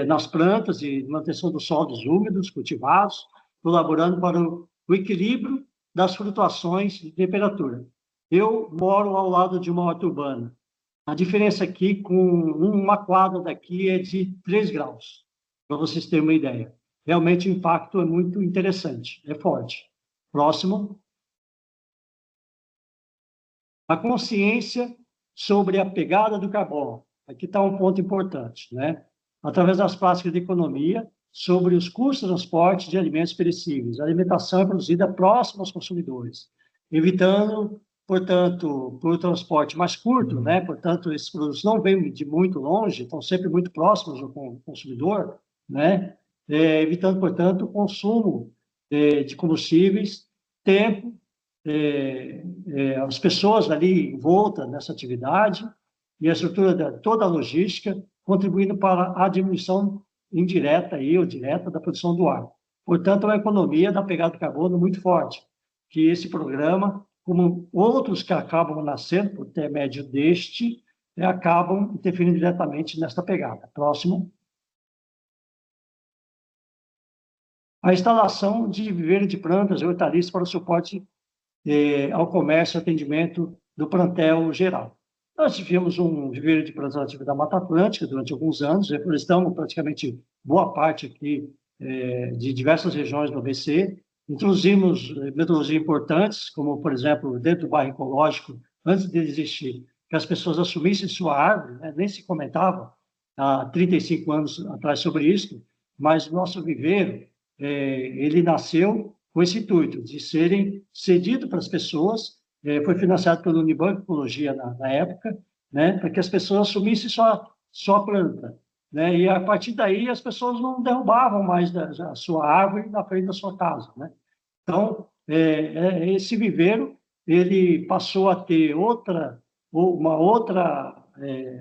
nas plantas e manutenção dos solos úmidos, cultivados, colaborando para o equilíbrio das flutuações de temperatura. Eu moro ao lado de uma horta urbana. A diferença aqui com uma quadra daqui é de 3 graus, para vocês terem uma ideia. Realmente o impacto é muito interessante, é forte. Próximo. A consciência sobre a pegada do carbono. Aqui está um ponto importante, né? Através das práticas de economia, sobre os custos de transporte de alimentos perecíveis. A alimentação é produzida próxima aos consumidores, evitando, portanto, por transporte mais curto, né? Portanto, esses produtos não vêm de muito longe, estão sempre muito próximos do consumidor, né? Evitando, portanto, o consumo de combustíveis, tempo, as pessoas ali envoltas nessa atividade e a estrutura de toda a logística, contribuindo para a diminuição indireta ou direta da produção do ar. Portanto, é uma economia da pegada de carbono muito forte, que esse programa, como outros que acabam nascendo por intermédio deste, acabam interferindo diretamente nesta pegada. Próximo. A instalação de viveiro de plantas e hortaliças para o suporte ao comércio e atendimento do plantel geral. Nós tivemos um viveiro de plantas nativas da Mata Atlântica durante alguns anos, reflorestamos praticamente boa parte aqui de diversas regiões do ABC, introduzimos metodologias importantes, como, por exemplo, dentro do bairro ecológico, antes de existir, que as pessoas assumissem sua árvore, né? Nem se comentava há 35 anos atrás sobre isso, mas o nosso viveiro, ele nasceu com esse intuito de serem cedidos para as pessoas, foi financiado pelo Unibanco Ecologia na época, né, para que as pessoas assumissem sua planta, né, e a partir daí as pessoas não derrubavam mais a sua árvore na frente da sua casa, né. Então, esse viveiro, ele passou a ter uma outra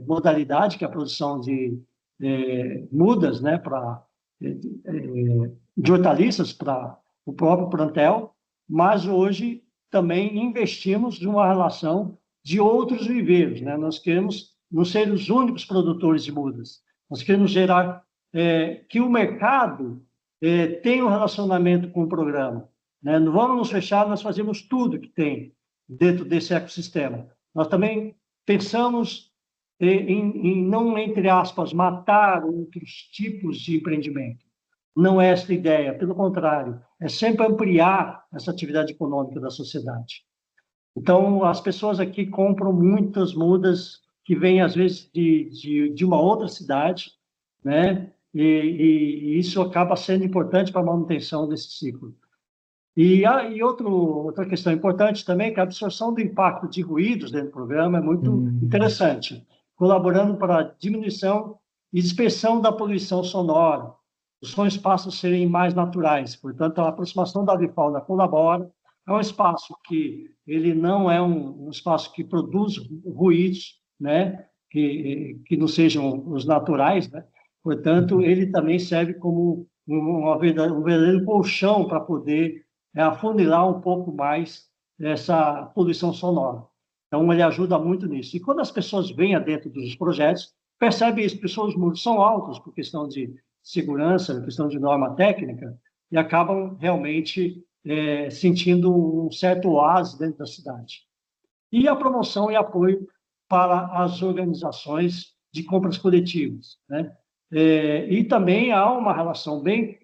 modalidade, que é a produção de mudas, né, de hortaliças para o próprio plantel, mas hoje também investimos numa relação de outros viveiros, né? Nós queremos não ser os únicos produtores de mudas, nós queremos gerar que o mercado tenha um relacionamento com o programa, né? Não vamos nos fechar, nós fazemos tudo que tem dentro desse ecossistema. Nós também pensamos em não, entre aspas, matar outros tipos de empreendimento. Não é essa a ideia, pelo contrário, é sempre ampliar essa atividade econômica da sociedade. Então, as pessoas aqui compram muitas mudas que vêm, às vezes, de uma outra cidade, né? e isso acaba sendo importante para a manutenção desse ciclo. E outra questão importante também é que a absorção do impacto de ruídos dentro do programa é muito interessante, colaborando para a diminuição e dispersão da poluição sonora. Os sons passam a serem mais naturais, portanto, a aproximação da avifauna colabora. É um espaço que ele não é um espaço que produz ruídos, né, que não sejam os naturais, né? Portanto, ele também serve como um verdadeiro colchão para poder afunilar um pouco mais essa poluição sonora. Então, ele ajuda muito nisso. E quando as pessoas vêm adentro dos projetos, percebem isso, porque os muros são altos por questão de segurança, por questão de norma técnica, e acabam realmente sentindo um certo oásis dentro da cidade. E a promoção e apoio para as organizações de compras coletivas, né? E também há uma relação bem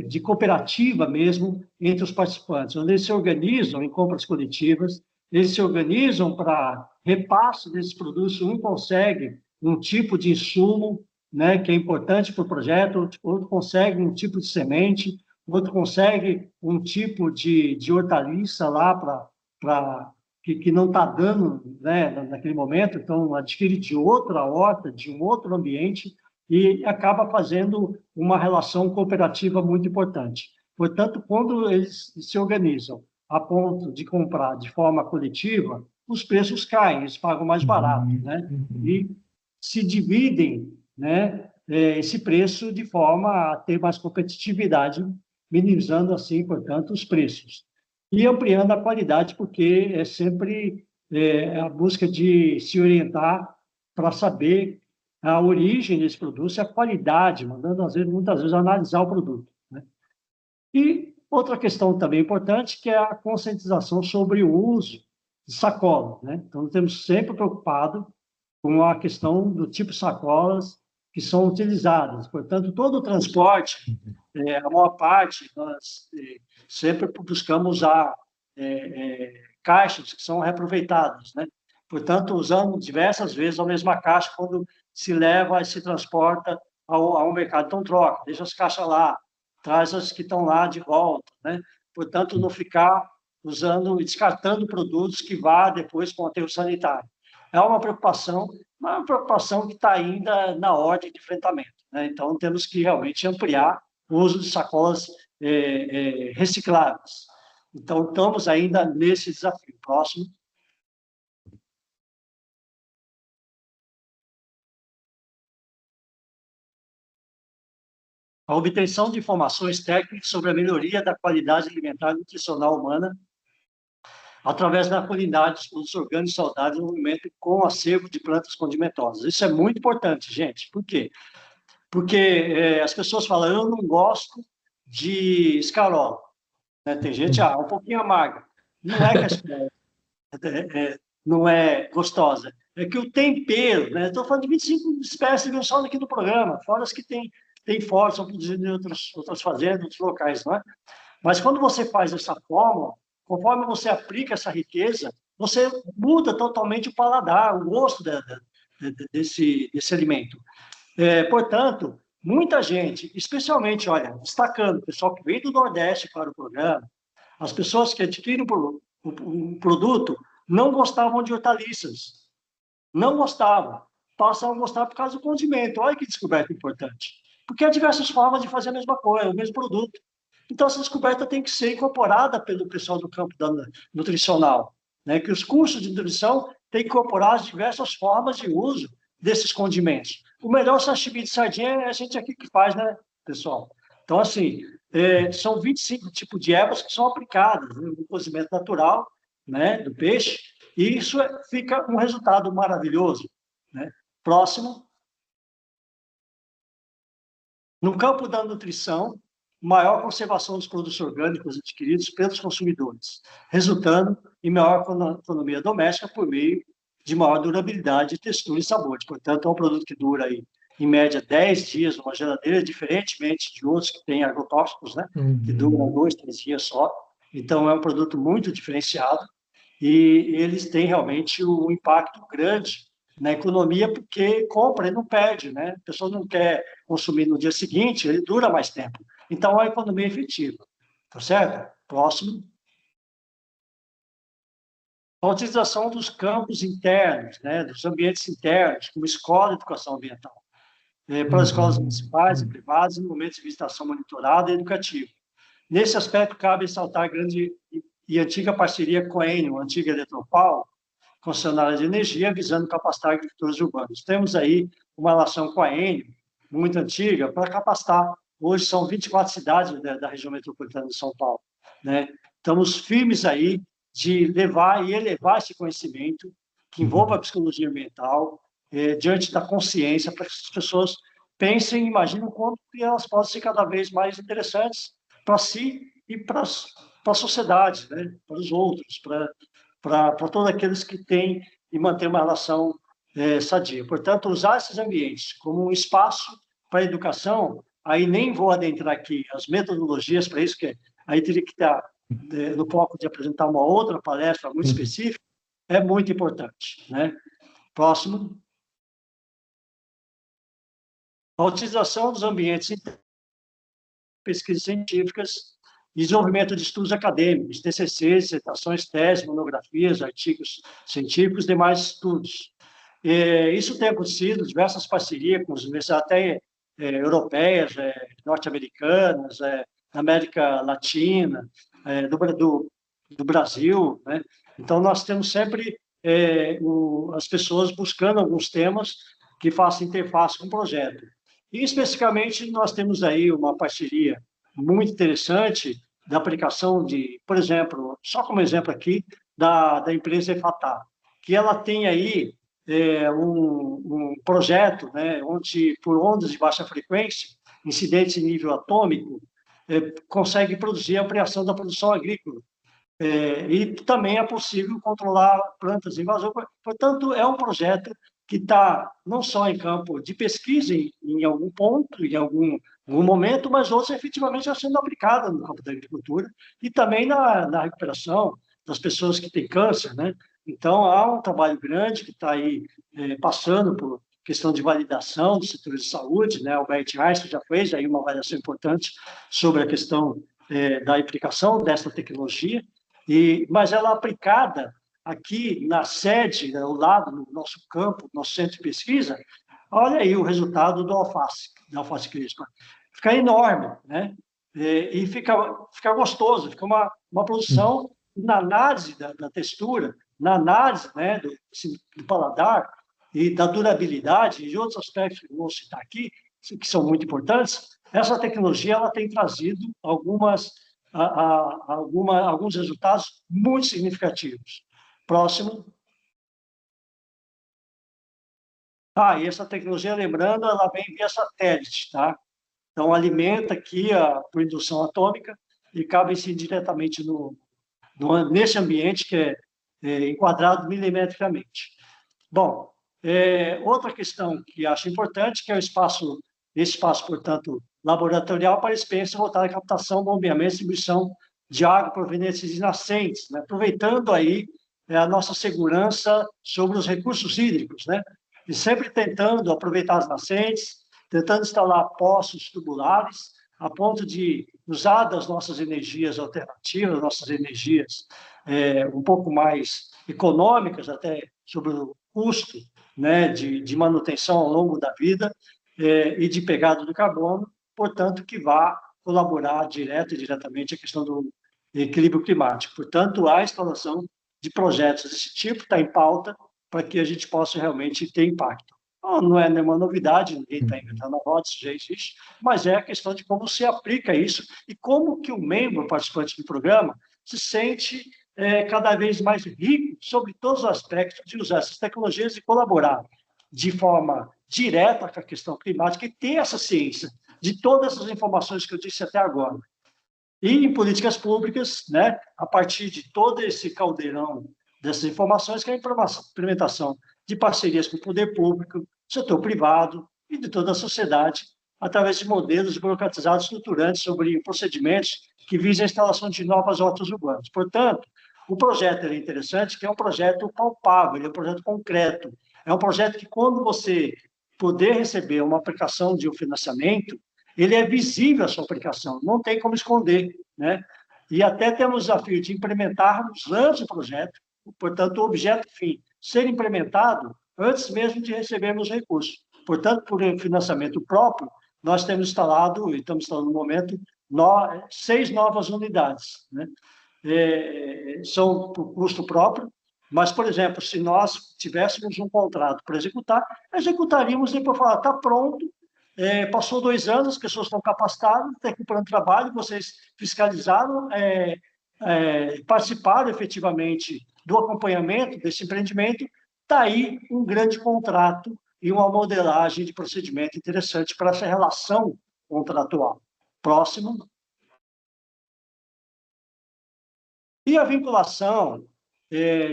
de cooperativa mesmo entre os participantes, onde eles se organizam em compras coletivas, eles se organizam para repasse desses produtos, um consegue um tipo de insumo, né, que é importante para o projeto, outro consegue um tipo de semente, outro consegue um tipo de hortaliça lá para que não está dando, né, naquele momento, então adquire de outra horta, de um outro ambiente, e acaba fazendo uma relação cooperativa muito importante. Portanto, quando eles se organizam a ponto de comprar de forma coletiva, os preços caem, eles pagam mais barato, né? E se dividem, né, esse preço de forma a ter mais competitividade, minimizando assim, portanto, os preços. E ampliando a qualidade, porque é sempre a busca de se orientar para saber a origem desse produto e a qualidade, mandando, muitas vezes, analisar o produto, né? E outra questão também importante, que é a conscientização sobre o uso de sacola, né? Então, nós temos sempre preocupado com a questão do tipo de sacolas que são utilizadas. Portanto, todo o transporte, a maior parte, nós sempre buscamos usar caixas que são reaproveitadas, né? Portanto, usando diversas vezes a mesma caixa quando se leva e se transporta ao mercado. Então, troca, deixa as caixas lá, traz as que estão lá de volta, né? Portanto, não ficar usando e descartando produtos que vá depois para o aterro sanitário. É uma preocupação, mas é uma preocupação que está ainda na ordem de enfrentamento, né? Então, temos que realmente ampliar o uso de sacolas recicláveis. Então, estamos ainda nesse desafio. Próximo. A obtenção de informações técnicas sobre a melhoria da qualidade alimentar e nutricional humana através da culinária dos produtos orgânicos saudáveis no movimento com acervo de plantas condimentosas. Isso é muito importante, gente. Por quê? Porque as pessoas falam, eu não gosto de escarola, né? Tem gente, um pouquinho amarga. Não é que a escarola não é gostosa, é que o tempero, né? Estou falando de 25 espécies de só aqui no programa, fora as que tem fora, são produzidas em outras fazendas, outros locais, não é? Mas quando você faz dessa forma, conforme você aplica essa riqueza, você muda totalmente o paladar, o gosto desse alimento. Portanto, muita gente, especialmente, olha, destacando o pessoal que vem do Nordeste para o programa, as pessoas que adquirem o produto não gostavam de hortaliças, não gostavam, passam a gostar por causa do condimento. Olha que descoberta importante. Porque há diversas formas de fazer a mesma coisa, o mesmo produto. Então, essa descoberta tem que ser incorporada pelo pessoal do campo nutricional, né? Que os cursos de nutrição têm que incorporar as diversas formas de uso desses condimentos. O melhor sashimi de sardinha é a gente aqui que faz, né, pessoal? Então, assim, são 25 tipos de ervas que são aplicadas no cozimento natural, né, do peixe, e isso fica um resultado maravilhoso, né? Próximo. No campo da nutrição, maior conservação dos produtos orgânicos adquiridos pelos consumidores, resultando em maior economia doméstica por meio de maior durabilidade, textura e sabor. Portanto, é um produto que dura aí, em média 10 dias numa geladeira, diferentemente de outros que têm agrotóxicos, né? Que duram 2, 3 dias só. Então, é um produto muito diferenciado e eles têm realmente um impacto grande na economia, porque compra e não perde, né? A pessoa não quer consumir no dia seguinte, ele dura mais tempo. Então, a economia é efetiva, tá certo? Próximo. A utilização dos campos internos, né, dos ambientes internos, como escola e educação ambiental, para as escolas municipais e privadas, em momentos de visitação monitorada e educativa. Nesse aspecto, cabe ressaltar a grande e antiga parceria com a Enel, a antiga Eletropaulo, concessionária de energia, visando capacitar agricultores urbanos. Temos aí uma relação com a Enel, muito antiga, para capacitar. Hoje são 24 cidades da região metropolitana de São Paulo, né? Estamos firmes aí de levar e elevar esse conhecimento que envolva a psicologia ambiental diante da consciência, para que as pessoas pensem e imaginem como que elas podem ser cada vez mais interessantes para si e para a sociedade, né? Para os outros, para todos aqueles que têm e mantêm uma relação sadia. Portanto, usar esses ambientes como um espaço para a educação, aí nem vou adentrar aqui as metodologias para isso, que aí teria que estar no foco de apresentar uma outra palestra muito específica, é muito importante, né? Próximo. A utilização dos ambientes em pesquisas científicas, desenvolvimento de estudos acadêmicos, TCCs, dissertações, teses, monografias, artigos científicos e demais estudos. Isso tem acontecido, diversas parcerias com as universidades até europeias, norte-americanas, da América Latina, do Brasil, né? Então, nós temos sempre as pessoas buscando alguns temas que façam interface com o projeto. E, especificamente, nós temos aí uma parceria muito interessante da aplicação de, por exemplo, só como exemplo aqui, da empresa EFATAR, que ela tem aí um projeto, né, onde, por ondas de baixa frequência, incidentes em nível atômico, consegue produzir a ampliação da produção agrícola. E também é possível controlar plantas invasoras. Portanto, é um projeto que está não só em campo de pesquisa, em algum ponto, em algum momento, mas outros efetivamente já sendo aplicados no campo da agricultura e também na recuperação das pessoas que têm câncer, né? Então, há um trabalho grande que está aí passando por questão de validação dos setores de saúde, né? O Albert Einstein já fez aí uma avaliação importante sobre a questão da aplicação dessa tecnologia, mas ela aplicada aqui na sede, ao lado, no nosso campo, nosso centro de pesquisa, olha aí o resultado da alface crispa. Fica enorme, né? E fica gostoso, fica uma produção na análise da textura, na análise, né, do paladar e da durabilidade e de outros aspectos que eu vou citar aqui, que são muito importantes. Essa tecnologia ela tem trazido alguns resultados muito significativos. Próximo. E essa tecnologia, lembrando, ela vem via satélite, tá? Então, alimenta aqui por indução atômica e cabe diretamente nesse ambiente que é enquadrado milimetricamente. Bom, outra questão que acho importante, que é esse espaço, portanto, laboratorial para experiência voltada à captação, bombeamento e distribuição de água proveniente de nascentes, né? Aproveitando aí a nossa segurança sobre os recursos hídricos, né? E sempre tentando aproveitar as nascentes, tentando instalar poços tubulares, a ponto de usar das nossas energias alternativas, nossas energias um pouco mais econômicas, até sobre o custo, né, de manutenção ao longo da vida e de pegada do carbono, portanto, que vá colaborar direto e diretamente a questão do equilíbrio climático. Portanto, a instalação de projetos desse tipo está em pauta para que a gente possa realmente ter impacto. Não é nenhuma novidade, ninguém está inventando a roda, isso já existe, mas é a questão de como se aplica isso e como que o membro participante do programa se sente cada vez mais rico sobre todos os aspectos de usar essas tecnologias e colaborar de forma direta com a questão climática e ter essa ciência de todas essas informações que eu disse até agora. E em políticas públicas, né, a partir de todo esse caldeirão dessas informações, que é a implementação de parcerias com o poder público, setor privado e de toda a sociedade, através de modelos burocratizados estruturantes sobre procedimentos que visam a instalação de novas rotas urbanas. Portanto, O projeto é interessante, que é um projeto palpável, é um projeto concreto. É um projeto que, quando você poder receber uma aplicação de um financiamento, ele é visível a sua aplicação, não tem como esconder, né? E até temos o desafio de implementarmos antes do projeto, portanto, o objeto fim ser implementado antes mesmo de recebermos recursos. Portanto, por financiamento próprio, nós temos instalado, e estamos instalando no momento, 6 novas unidades, né? São por custo próprio, mas, por exemplo, se nós tivéssemos um contrato para executar, executaríamos e depois falar, está pronto, passou 2 anos, as pessoas estão capacitadas, estão recuperando trabalho, vocês fiscalizaram, participaram efetivamente do acompanhamento desse empreendimento, está aí um grande contrato e uma modelagem de procedimento interessante para essa relação contratual. Próximo. E a vinculação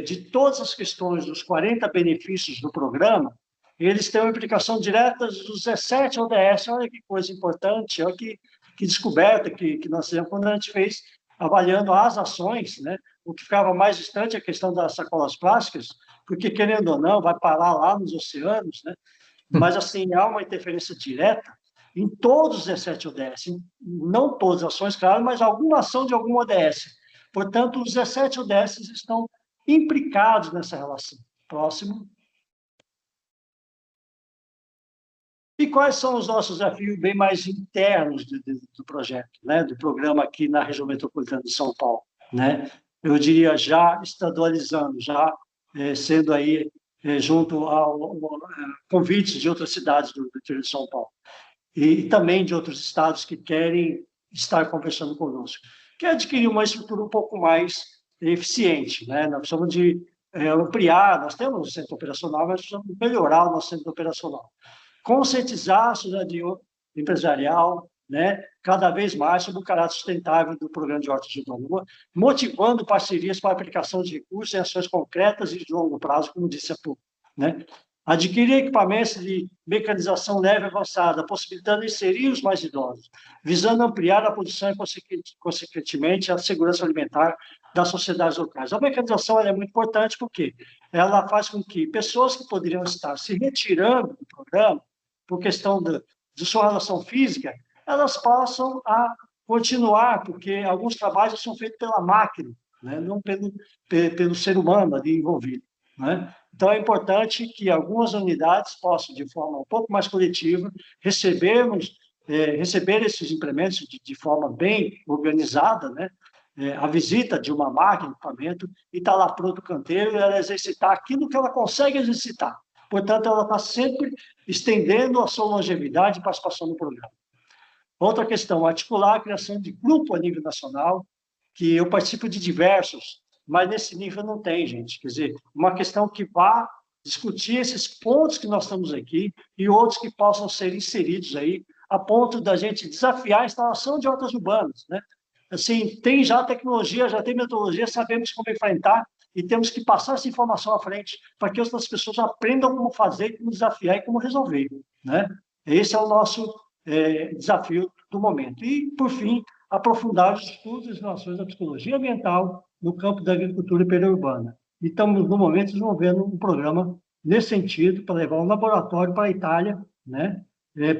de todas as questões dos 40 benefícios do programa, eles têm uma implicação direta dos 17 ODS. Olha que coisa importante, olha que descoberta que nós fizemos quando a gente fez, avaliando as ações, né? O que ficava mais distante é a questão das sacolas plásticas, porque, querendo ou não, vai parar lá nos oceanos, né? Mas, assim, há uma interferência direta em todos os 17 ODS, não todas as ações, claro, mas alguma ação de algum ODS. Portanto, os 17 ODS estão implicados nessa relação. Próximo. E quais são os nossos desafios bem mais internos do projeto, né? Do programa aqui na região metropolitana de São Paulo, né? Eu diria já estadualizando, já sendo aí junto ao convites de outras cidades do interior de São Paulo e também de outros estados que querem estar conversando conosco, que é adquirir uma estrutura um pouco mais eficiente, né? Nós precisamos de ampliar, nós temos um centro operacional, mas precisamos melhorar o nosso centro operacional. Conscientizar a sociedade empresarial, né, cada vez mais sobre o caráter sustentável do programa de hortas urbanas, motivando parcerias para a aplicação de recursos em ações concretas e de longo prazo, como disse há pouco, né? Adquirir equipamentos de mecanização leve e avançada, possibilitando inserir os mais idosos, visando ampliar a produção e, consequentemente, a segurança alimentar das sociedades locais. A mecanização é muito importante porque ela faz com que pessoas que poderiam estar se retirando do programa por questão de sua relação física, elas passam a continuar, porque alguns trabalhos são feitos pela máquina, né? Não pelo ser humano ali envolvido, né? Então, é importante que algumas unidades possam, de forma um pouco mais coletiva, receber esses implementos de forma bem organizada, né? A visita de uma máquina, equipamento, e está lá pronto o canteiro, e ela exercitar aquilo que ela consegue exercitar. Portanto, ela está sempre estendendo a sua longevidade e participação no programa. Outra questão, articular a criação de grupo a nível nacional, que eu participo de diversos, mas nesse nível não tem, gente. Quer dizer, uma questão que vá discutir esses pontos que nós estamos aqui e outros que possam ser inseridos aí, a ponto da gente desafiar a instalação de hortas urbanas, né? Assim, tem já tecnologia, já tem metodologia, sabemos como enfrentar e temos que passar essa informação à frente para que outras pessoas aprendam como fazer, como desafiar e como resolver, né? Esse é o nosso desafio do momento. E, por fim, aprofundar os estudos e relações da psicologia ambiental no campo da agricultura periurbana. E estamos, no momento, desenvolvendo um programa nesse sentido, para levar um laboratório para a Itália, né?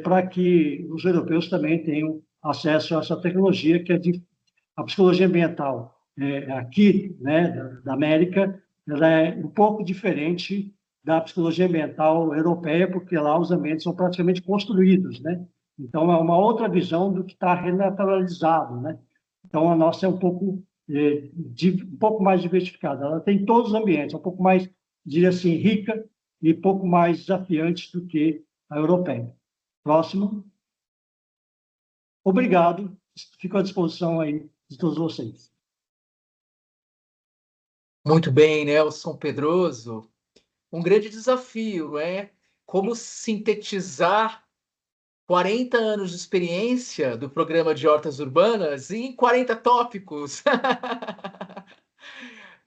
Para que os europeus também tenham acesso a essa tecnologia, que é a psicologia ambiental aqui, né, da América, ela é um pouco diferente da psicologia ambiental europeia, porque lá os ambientes são praticamente construídos, né? Então, é uma outra visão do que está renaturalizado, né? Então, a nossa é um pouco mais diversificada. Ela tem todos os ambientes, é um pouco mais, diria assim, rica e pouco mais desafiante do que a europeia. Próximo. Obrigado. Fico à disposição aí de todos vocês. Muito bem, Nelson Pedroso. Um grande desafio, não é? Como sintetizar 40 anos de experiência do programa de hortas urbanas em 40 tópicos.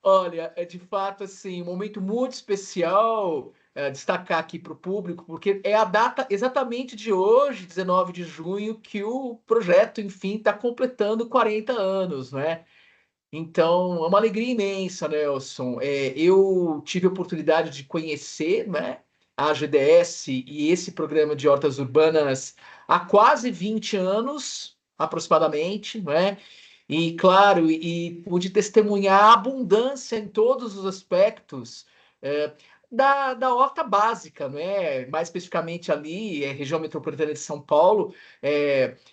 Olha, é de fato assim, um momento muito especial destacar aqui para o público, porque é a data exatamente de hoje, 19 de junho, que o projeto, enfim, está completando 40 anos, não é? Então, é uma alegria imensa, Nelson. Eu tive a oportunidade de conhecer, né, a GDS e esse programa de hortas urbanas há quase 20 anos, aproximadamente, né? E, claro, e pude testemunhar a abundância em todos os aspectos é, da horta básica, né? Mais especificamente ali, região metropolitana de São Paulo,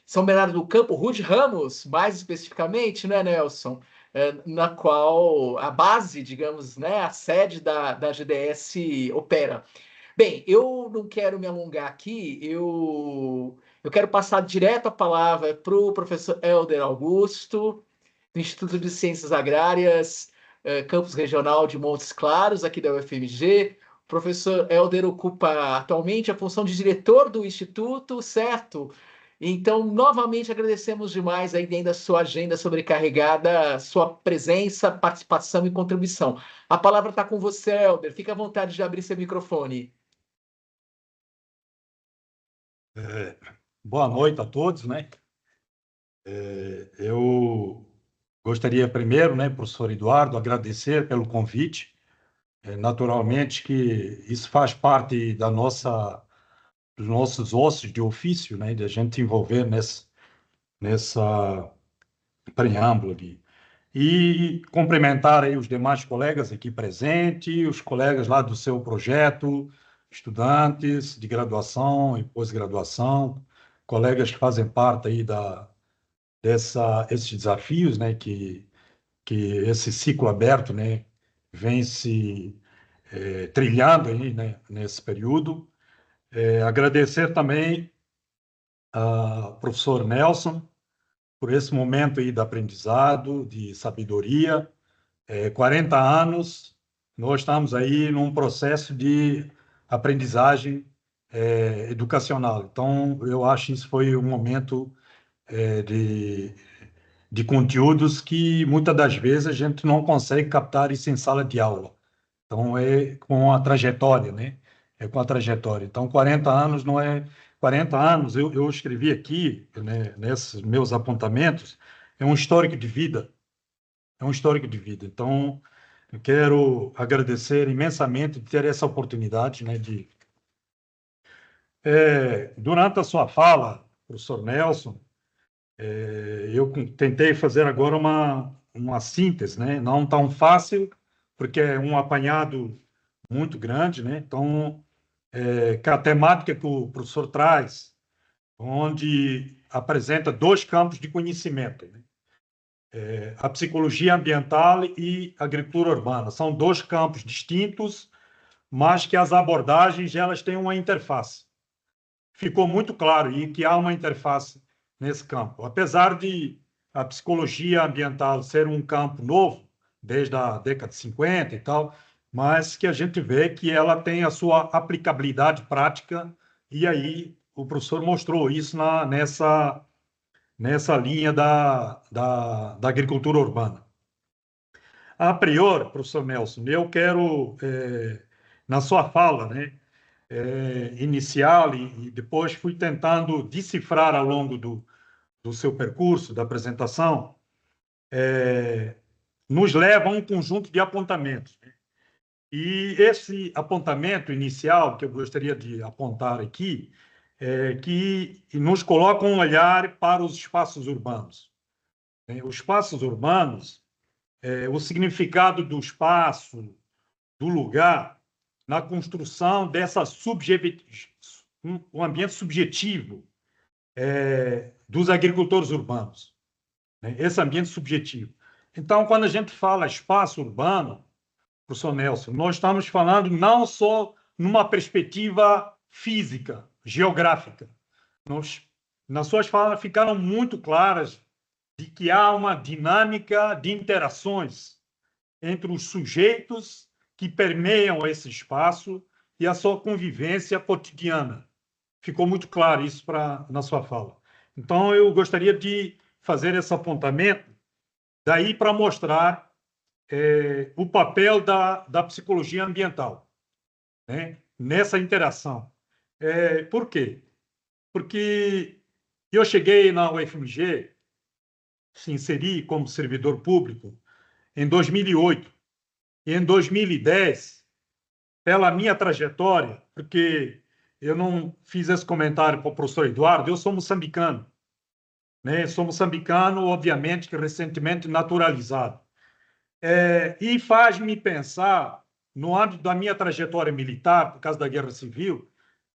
São Bernardo do Campo, Rude Ramos, mais especificamente, né, Nelson? Na qual a base, digamos, né, a sede da GDS opera. Bem, eu não quero me alongar aqui, eu quero passar direto a palavra para o professor Helder Augusto, do Instituto de Ciências Agrárias, Campus Regional de Montes Claros, aqui da UFMG. O professor Helder ocupa atualmente a função de diretor do Instituto, certo? Então, novamente agradecemos demais aí dentro da sua agenda sobrecarregada, sua presença, participação e contribuição. A palavra está com você, Helder. Fique à vontade de abrir seu microfone. É, Boa noite a todos, né? Eu gostaria primeiro, né, professor Eduardo, agradecer pelo convite. Naturalmente que isso faz parte dos nossos ossos de ofício, né, de a gente envolver nessa preâmbulo aqui. E cumprimentar aí os demais colegas aqui presentes, os colegas lá do seu projeto, estudantes de graduação e pós-graduação, colegas que fazem parte aí esses desafios, né, que esse ciclo aberto, né, vem se trilhando aí, né, nesse período. Agradecer também ao professor Nelson por esse momento aí de aprendizado, de sabedoria. 40 anos, nós estamos aí num processo de aprendizagem educacional. Então, eu acho que isso foi um momento de conteúdos que muitas das vezes a gente não consegue captar isso em sala de aula. Então, é com a trajetória, né? É com a trajetória. Então, 40 anos não é. 40 anos, eu escrevi aqui, né, nesses meus apontamentos, é um histórico de vida. É um histórico de vida. Então, eu quero agradecer imensamente de ter essa oportunidade, né, durante a sua fala, professor Nelson, eu tentei fazer agora uma síntese, né? Não tão fácil, porque é um apanhado muito grande, né? Então, que a temática que o professor traz, onde apresenta dois campos de conhecimento, né? A psicologia ambiental e a agricultura urbana. São dois campos distintos, mas que as abordagens elas têm uma interface. Ficou muito claro aí que há uma interface nesse campo. Apesar de a psicologia ambiental ser um campo novo, desde a década de 50 e tal, mas que a gente vê que ela tem a sua aplicabilidade prática, e aí o professor mostrou isso nessa linha da agricultura urbana. A priori, professor Nelson, eu quero, na sua fala, né, inicial e depois fui tentando decifrar ao longo do seu percurso, da apresentação, nos leva a um conjunto de apontamentos. E esse apontamento inicial que eu gostaria de apontar aqui é que nos coloca um olhar para os espaços urbanos. Os espaços urbanos, o significado do espaço, do lugar, na construção dessa um ambiente subjetivo dos agricultores urbanos, né? Esse ambiente subjetivo. Então, quando a gente fala espaço urbano, professor Nelson, nós estamos falando não só numa perspectiva física, geográfica. Nas suas falas ficaram muito claras de que há uma dinâmica de interações entre os sujeitos que permeiam esse espaço e a sua convivência cotidiana. Ficou muito claro isso na sua fala. Então, eu gostaria de fazer esse apontamento, daí para mostrar o papel da psicologia ambiental, né, nessa interação. Por quê? Porque eu cheguei na UFMG, se inseri como servidor público em 2008. E em 2010, pela minha trajetória, porque eu não fiz esse comentário para o professor Eduardo, eu sou moçambicano, né? Sou moçambicano, obviamente, que recentemente naturalizado. E faz-me pensar, no âmbito da minha trajetória militar, por causa da Guerra Civil,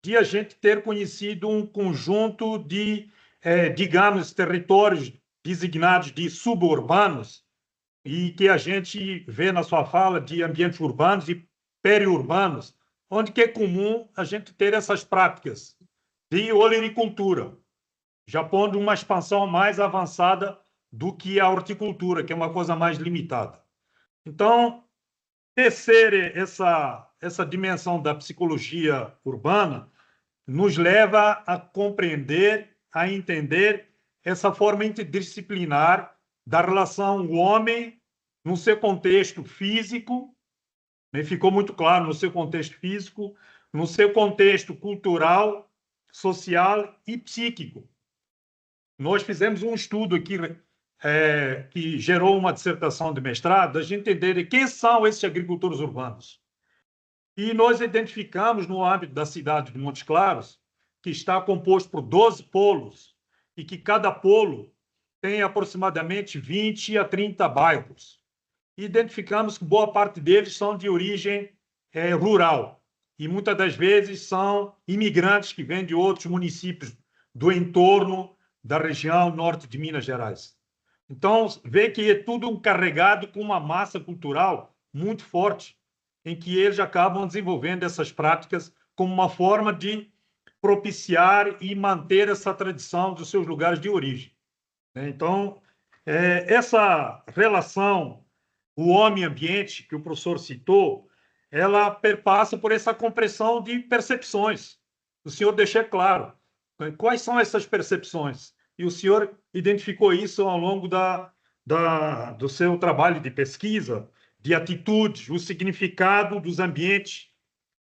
de a gente ter conhecido um conjunto de, digamos, territórios designados de suburbanos, e que a gente vê na sua fala de ambientes urbanos e periurbanos, onde que é comum a gente ter essas práticas de olericultura, já pondo uma expansão mais avançada do que a horticultura, que é uma coisa mais limitada. Então, tecer essa dimensão da psicologia urbana nos leva a compreender, a entender essa forma interdisciplinar da relação homem no seu contexto físico, né? Ficou muito claro no seu contexto físico, no seu contexto cultural, social e psíquico. Nós fizemos um estudo aqui que gerou uma dissertação de mestrado, a gente entender quem são esses agricultores urbanos. E nós identificamos, no âmbito da cidade de Montes Claros, que está composto por 12 polos, e que cada polo tem aproximadamente 20 a 30 bairros. E identificamos que boa parte deles são de origem rural, e muitas das vezes são imigrantes que vêm de outros municípios do entorno da região norte de Minas Gerais. Então, vê que é tudo carregado com uma massa cultural muito forte, em que eles acabam desenvolvendo essas práticas como uma forma de propiciar e manter essa tradição dos seus lugares de origem. Então, essa relação, o homem-ambiente, que o professor citou, ela perpassa por essa compressão de percepções. O senhor deixou claro. Quais são essas percepções? E o senhor identificou isso ao longo do seu trabalho de pesquisa, de atitudes, o significado dos ambientes,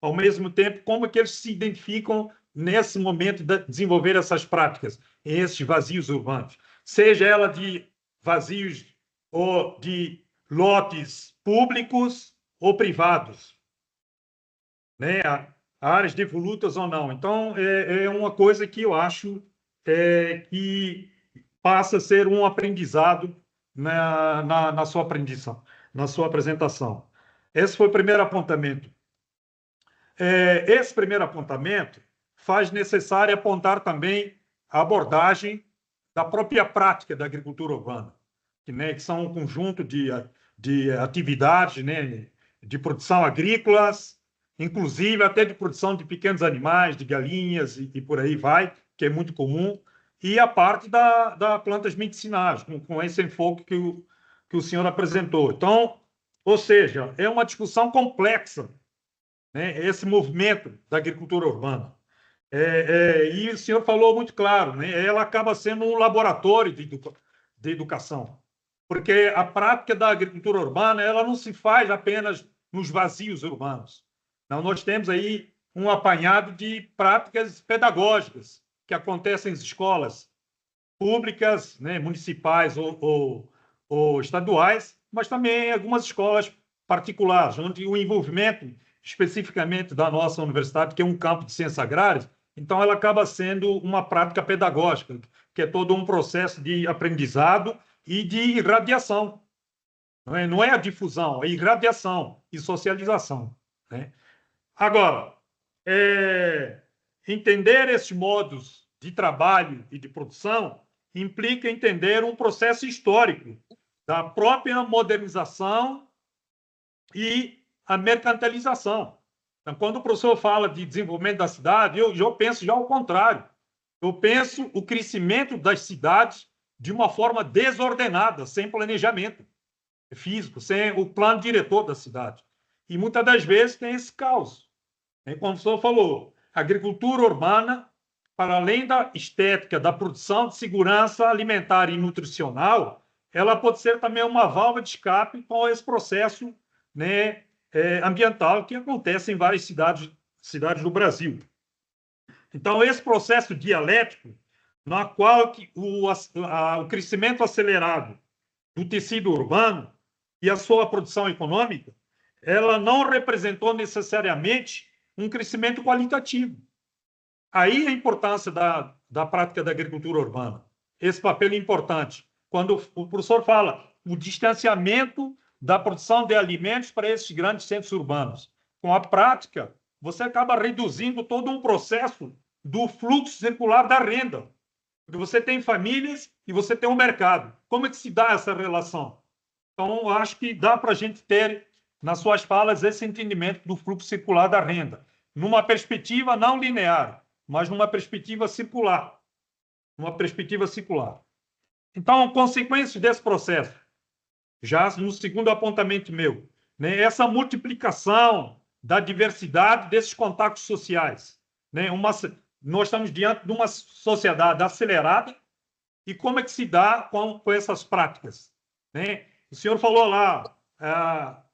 ao mesmo tempo, como é que eles se identificam nesse momento de desenvolver essas práticas, esses vazios urbanos, seja ela de vazios ou de lotes públicos ou privados, né? Áreas devolutas ou não. Então, é uma coisa que eu acho que passa a ser um aprendizado na sua na sua apresentação. Esse foi o primeiro apontamento. Esse primeiro apontamento faz necessário apontar também a abordagem da própria prática da agricultura urbana, que são um conjunto de atividades, né, de produção agrícolas, inclusive até de produção de pequenos animais, de galinhas e por aí vai, que é muito comum, e a parte da plantas medicinais, com esse enfoque que o senhor apresentou. Então, ou seja, é uma discussão complexa, né, esse movimento da agricultura urbana. E o senhor falou muito claro, né, ela acaba sendo um laboratório de educação, porque a prática da agricultura urbana ela não se faz apenas nos vazios urbanos. Não, nós temos aí um apanhado de práticas pedagógicas que acontecem em escolas públicas, né, municipais ou estaduais, mas também em algumas escolas particulares, onde o envolvimento especificamente da nossa universidade, que é um campo de ciências agrárias, então ela acaba sendo uma prática pedagógica, que é todo um processo de aprendizado e de irradiação. Não é a difusão, é irradiação e socialização, né? Agora, entender esses modos de trabalho e de produção implica entender um processo histórico da própria modernização e a mercantilização. Então, quando o professor fala de desenvolvimento da cidade, eu penso já ao contrário. Eu penso o crescimento das cidades de uma forma desordenada, sem planejamento físico, sem o plano diretor da cidade. E muitas das vezes tem esse caos. Como o professor falou, a agricultura urbana, para além da estética, da produção de segurança alimentar e nutricional, ela pode ser também uma válvula de escape com esse processo, né, ambiental que acontece em várias cidades do Brasil. Então, esse processo dialético, na qual o crescimento acelerado do tecido urbano e a sua produção econômica, ela não representou necessariamente um crescimento qualitativo. Aí a importância da prática da agricultura urbana. Esse papel é importante. Quando o professor fala o distanciamento da produção de alimentos para esses grandes centros urbanos. Com a prática, você acaba reduzindo todo um processo do fluxo circular da renda. Porque você tem famílias e você tem um mercado. Como é que se dá essa relação? Então, eu acho que dá para a gente ter, nas suas falas, esse entendimento do fluxo circular da renda, numa perspectiva não linear, mas numa perspectiva circular. Uma perspectiva circular. Então, consequências desse processo, já no segundo apontamento meu, né, essa multiplicação da diversidade desses contatos sociais. Né, nós estamos diante de uma sociedade acelerada, e como é que se dá com essas práticas? Né? O senhor falou lá,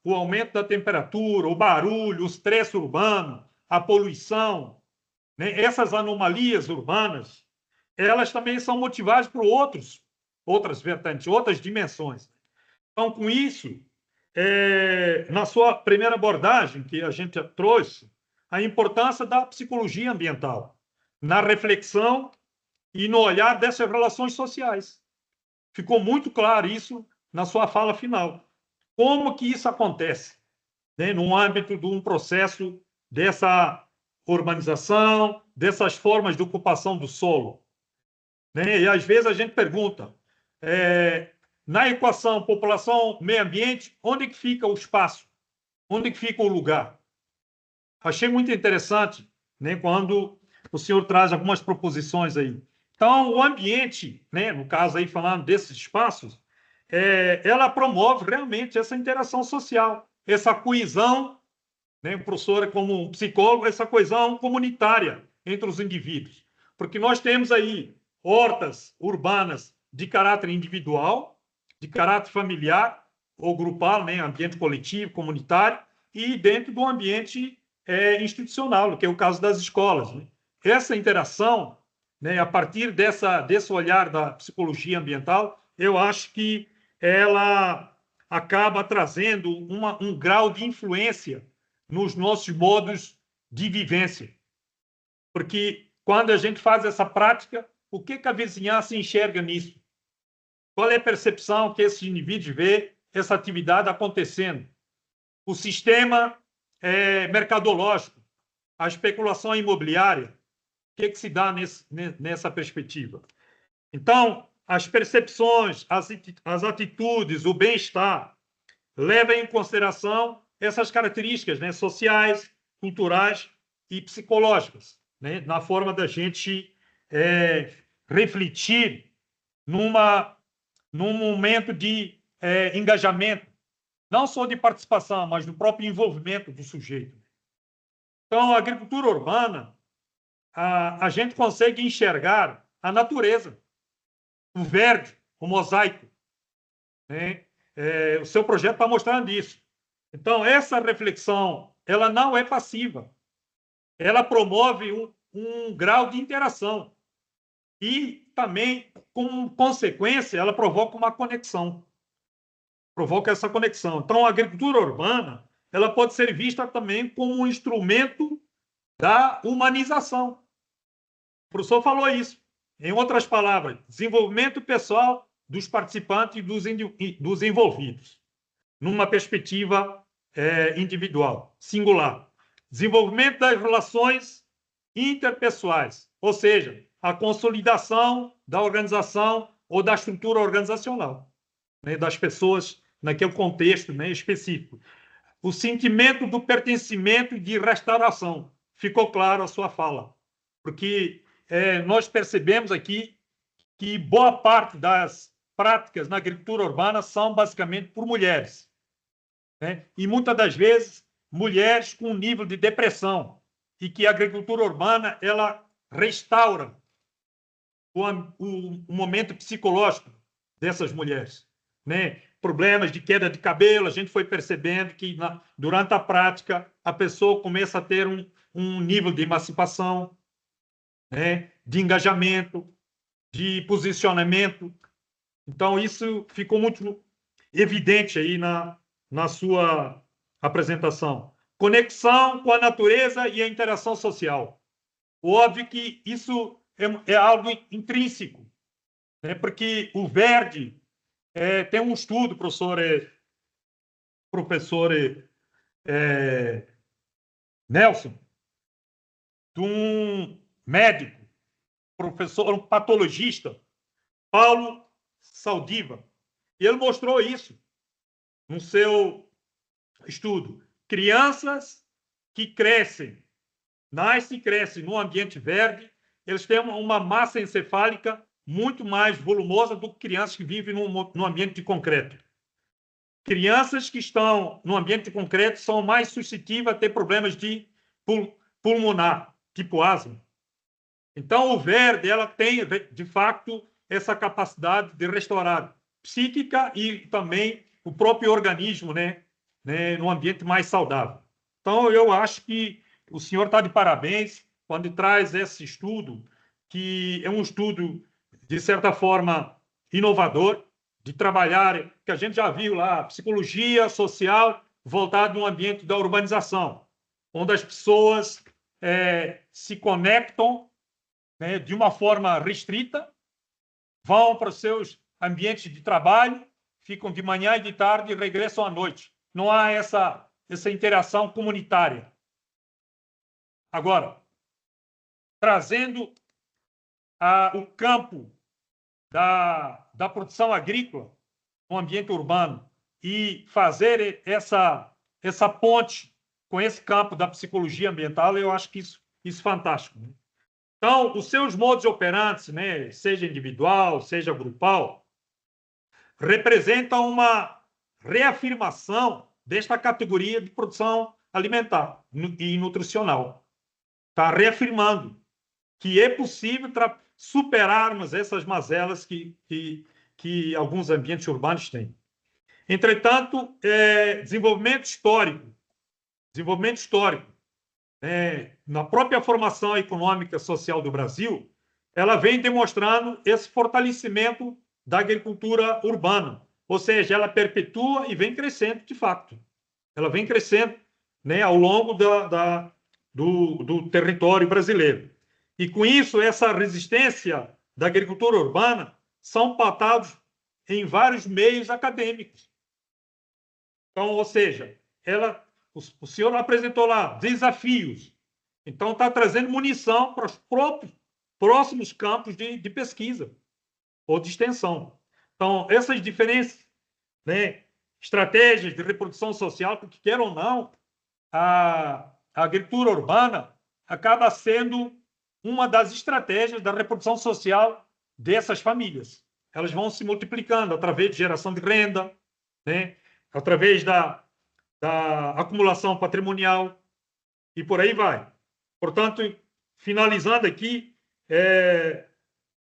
o aumento da temperatura, o barulho, o estresse urbano, a poluição, né? Essas anomalias urbanas, elas também são motivadas por outras vertentes, outras dimensões. Então, com isso, na sua primeira abordagem que a gente trouxe, a importância da psicologia ambiental, na reflexão e no olhar dessas relações sociais. Ficou muito claro isso na sua fala final. Como que isso acontece, né, no âmbito de um processo dessa urbanização, dessas formas de ocupação do solo? Né? E às vezes a gente pergunta, na equação população-meio ambiente, onde que fica o espaço? Onde que fica o lugar? Achei muito interessante, né, quando o senhor traz algumas proposições aí. Então, o ambiente, né, no caso aí falando desses espaços, ela promove realmente essa interação social, essa coesão, né, o professor como um psicólogo, essa coesão comunitária entre os indivíduos. Porque nós temos aí hortas urbanas de caráter individual, de caráter familiar ou grupal, né, ambiente coletivo, comunitário, e dentro do ambiente institucional, que é o caso das escolas. Né? Essa interação, né, a partir desse olhar da psicologia ambiental, eu acho que ela acaba trazendo um grau de influência nos nossos modos de vivência. Porque quando a gente faz essa prática, o que a vizinhança enxerga nisso? Qual é a percepção que esses indivíduos vê essa atividade acontecendo? O sistema mercadológico, a especulação imobiliária, o que se dá nessa perspectiva? Então, as percepções, as atitudes, o bem-estar, levam em consideração essas características, né, sociais, culturais e psicológicas, né, na forma da gente refletir num momento de engajamento, não só de participação, mas do próprio envolvimento do sujeito. Então, a agricultura urbana, a gente consegue enxergar a natureza, o verde, o mosaico. Né? O seu projeto está mostrando isso. Então, essa reflexão, ela não é passiva. Ela promove um grau de interação. E também, como consequência, ela provoca uma conexão. Provoca essa conexão. Então, a agricultura urbana, ela pode ser vista também como um instrumento da humanização. O professor falou isso. Em outras palavras, desenvolvimento pessoal dos participantes e dos envolvidos, numa perspectiva individual, singular. Desenvolvimento das relações interpessoais, ou seja, a consolidação da organização ou da estrutura organizacional, né, das pessoas naquele contexto, né, específico. O sentimento do pertencimento e de restauração. Ficou claro a sua fala, porque nós percebemos aqui que boa parte das práticas na agricultura urbana são basicamente por mulheres. Né? E muitas das vezes, mulheres com um nível de depressão, e que a agricultura urbana ela restaura o momento psicológico dessas mulheres. Né? Problemas de queda de cabelo, a gente foi percebendo que durante a prática a pessoa começa a ter um nível de emancipação, né? De engajamento, de posicionamento. Então, isso ficou muito evidente aí na sua apresentação. Conexão com a natureza e a interação social. Óbvio que isso é algo intrínseco, né? Porque o verde tem um estudo, professor Nelson, de um médico, professor, um patologista, Paulo Saldiva, e ele mostrou isso no seu estudo. Crianças que nascem e crescem no ambiente verde, eles têm uma massa encefálica muito mais volumosa do que crianças que vivem no ambiente de concreto. Crianças que estão no ambiente de concreto são mais suscetíveis a ter problemas de pulmonar, tipo asma. Então, o verde, ela tem, de fato, essa capacidade de restaurar psíquica e também o próprio organismo, né, num ambiente mais saudável. Então, eu acho que o senhor está de parabéns quando traz esse estudo, que é um estudo, de certa forma, inovador, de trabalhar, que a gente já viu lá, psicologia social voltada no ambiente da urbanização, onde as pessoas se conectam, né, de uma forma restrita, vão para os seus ambientes de trabalho, ficam de manhã e de tarde e regressam à noite. Não há essa interação comunitária. Agora, trazendo o campo da produção agrícola no ambiente urbano e fazer essa ponte com esse campo da psicologia ambiental, eu acho que isso é fantástico, né? Então, os seus modos operantes, né, seja individual, seja grupal, representam uma reafirmação desta categoria de produção alimentar e nutricional. Está reafirmando que é possível superarmos essas mazelas que alguns ambientes urbanos têm. Entretanto, desenvolvimento histórico, na própria formação econômica e social do Brasil, ela vem demonstrando esse fortalecimento da agricultura urbana, ou seja, ela perpetua e vem crescendo de fato. Ela vem crescendo, né, ao longo do território brasileiro. E com isso, essa resistência da agricultura urbana são pautados em vários meios acadêmicos. Então, ou seja, o senhor apresentou lá desafios. Então, está trazendo munição para os próximos campos de pesquisa ou de extensão. Então, essas diferentes, né, estratégias de reprodução social, porque quer ou não, a agricultura urbana acaba sendo uma das estratégias da reprodução social dessas famílias. Elas vão se multiplicando através de geração de renda, né, através da acumulação patrimonial e por aí vai. Portanto, finalizando aqui,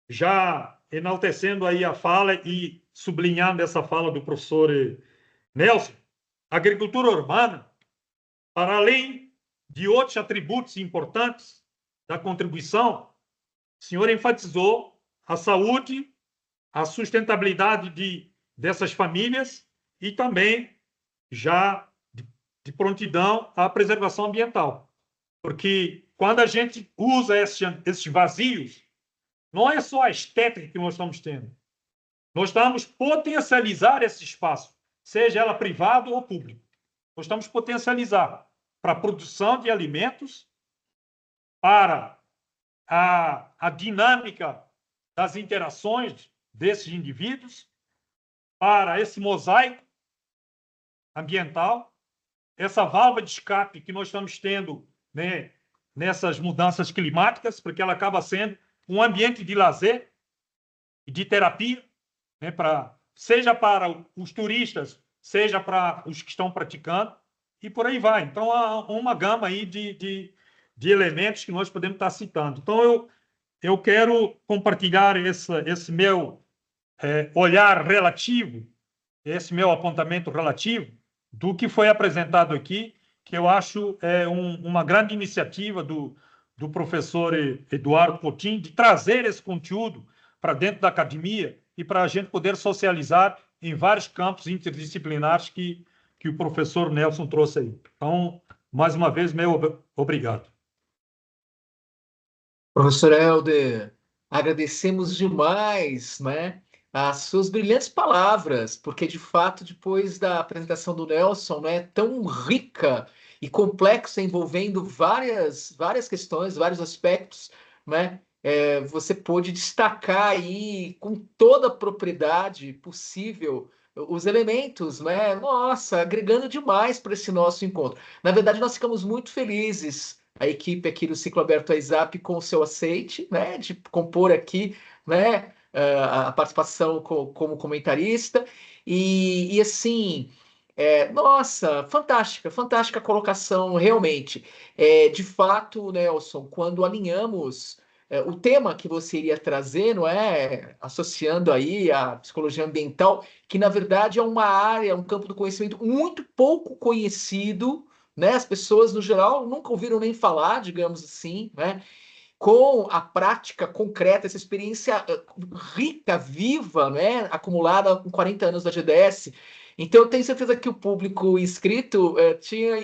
já enaltecendo aí a fala e sublinhando essa fala do professor Nelson, a agricultura urbana, para além de outros atributos importantes da contribuição, o senhor enfatizou a saúde, a sustentabilidade dessas famílias e também já de prontidão à preservação ambiental. Porque quando a gente usa esses vazios, não é só a estética que nós estamos tendo. Nós estamos potencializar esse espaço, seja ela privado ou público. Nós estamos potencializar para a produção de alimentos, para a dinâmica das interações desses indivíduos, para esse mosaico ambiental, essa válvula de escape que nós estamos tendo, né, nessas mudanças climáticas, porque ela acaba sendo um ambiente de lazer e de terapia, né, seja para os turistas, seja para os que estão praticando, e por aí vai. Então, há uma gama aí de elementos que nós podemos estar citando. Então, eu quero compartilhar esse meu olhar relativo, esse meu apontamento relativo do que foi apresentado aqui, que eu acho uma grande iniciativa do professor Eduardo Potin de trazer esse conteúdo para dentro da academia e para a gente poder socializar em vários campos interdisciplinares que o professor Nelson trouxe aí. Então, mais uma vez, meu obrigado. Professor Helder, agradecemos demais, né, as suas brilhantes palavras, porque de fato, depois da apresentação do Nelson, né, tão rica e complexa, envolvendo várias questões, vários aspectos, né, você pôde destacar aí com toda a propriedade possível os elementos, né? Nossa, agregando demais para esse nosso encontro. Na verdade, nós ficamos muito felizes, a equipe aqui do Ciclo Aberto WhatsApp, com o seu aceite, né, de compor aqui, né, a participação como comentarista, e assim, nossa, fantástica colocação, realmente. De fato, Nelson, quando alinhamos o tema que você iria trazer, não é, associando aí a psicologia ambiental, que na verdade é uma área, um campo do conhecimento muito pouco conhecido, né? As pessoas, no geral, nunca ouviram nem falar, digamos assim, né? Com a prática concreta, essa experiência rica, viva, né? Acumulada com 40 anos da GDS. Então, eu tenho certeza que o público inscrito tinha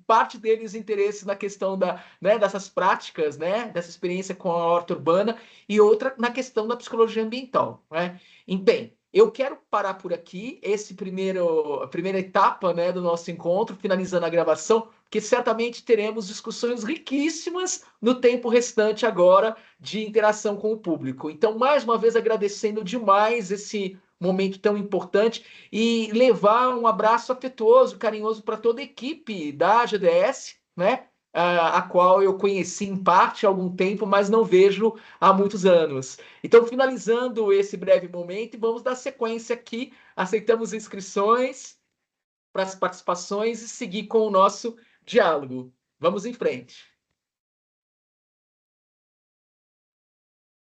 parte deles interesse na questão né, dessas práticas, né, dessa experiência com a horta urbana, e outra na questão da psicologia ambiental, né? E, bem, eu quero parar por aqui, a primeira etapa, né, do nosso encontro, finalizando a gravação, porque certamente teremos discussões riquíssimas no tempo restante agora de interação com o público. Então, mais uma vez, agradecendo demais esse momento tão importante e levar um abraço afetuoso, carinhoso para toda a equipe da GDS, né? A qual eu conheci em parte há algum tempo, mas não vejo há muitos anos. Então, finalizando esse breve momento, vamos dar sequência aqui. Aceitamos inscrições para as participações e seguir com o nosso diálogo. Vamos em frente.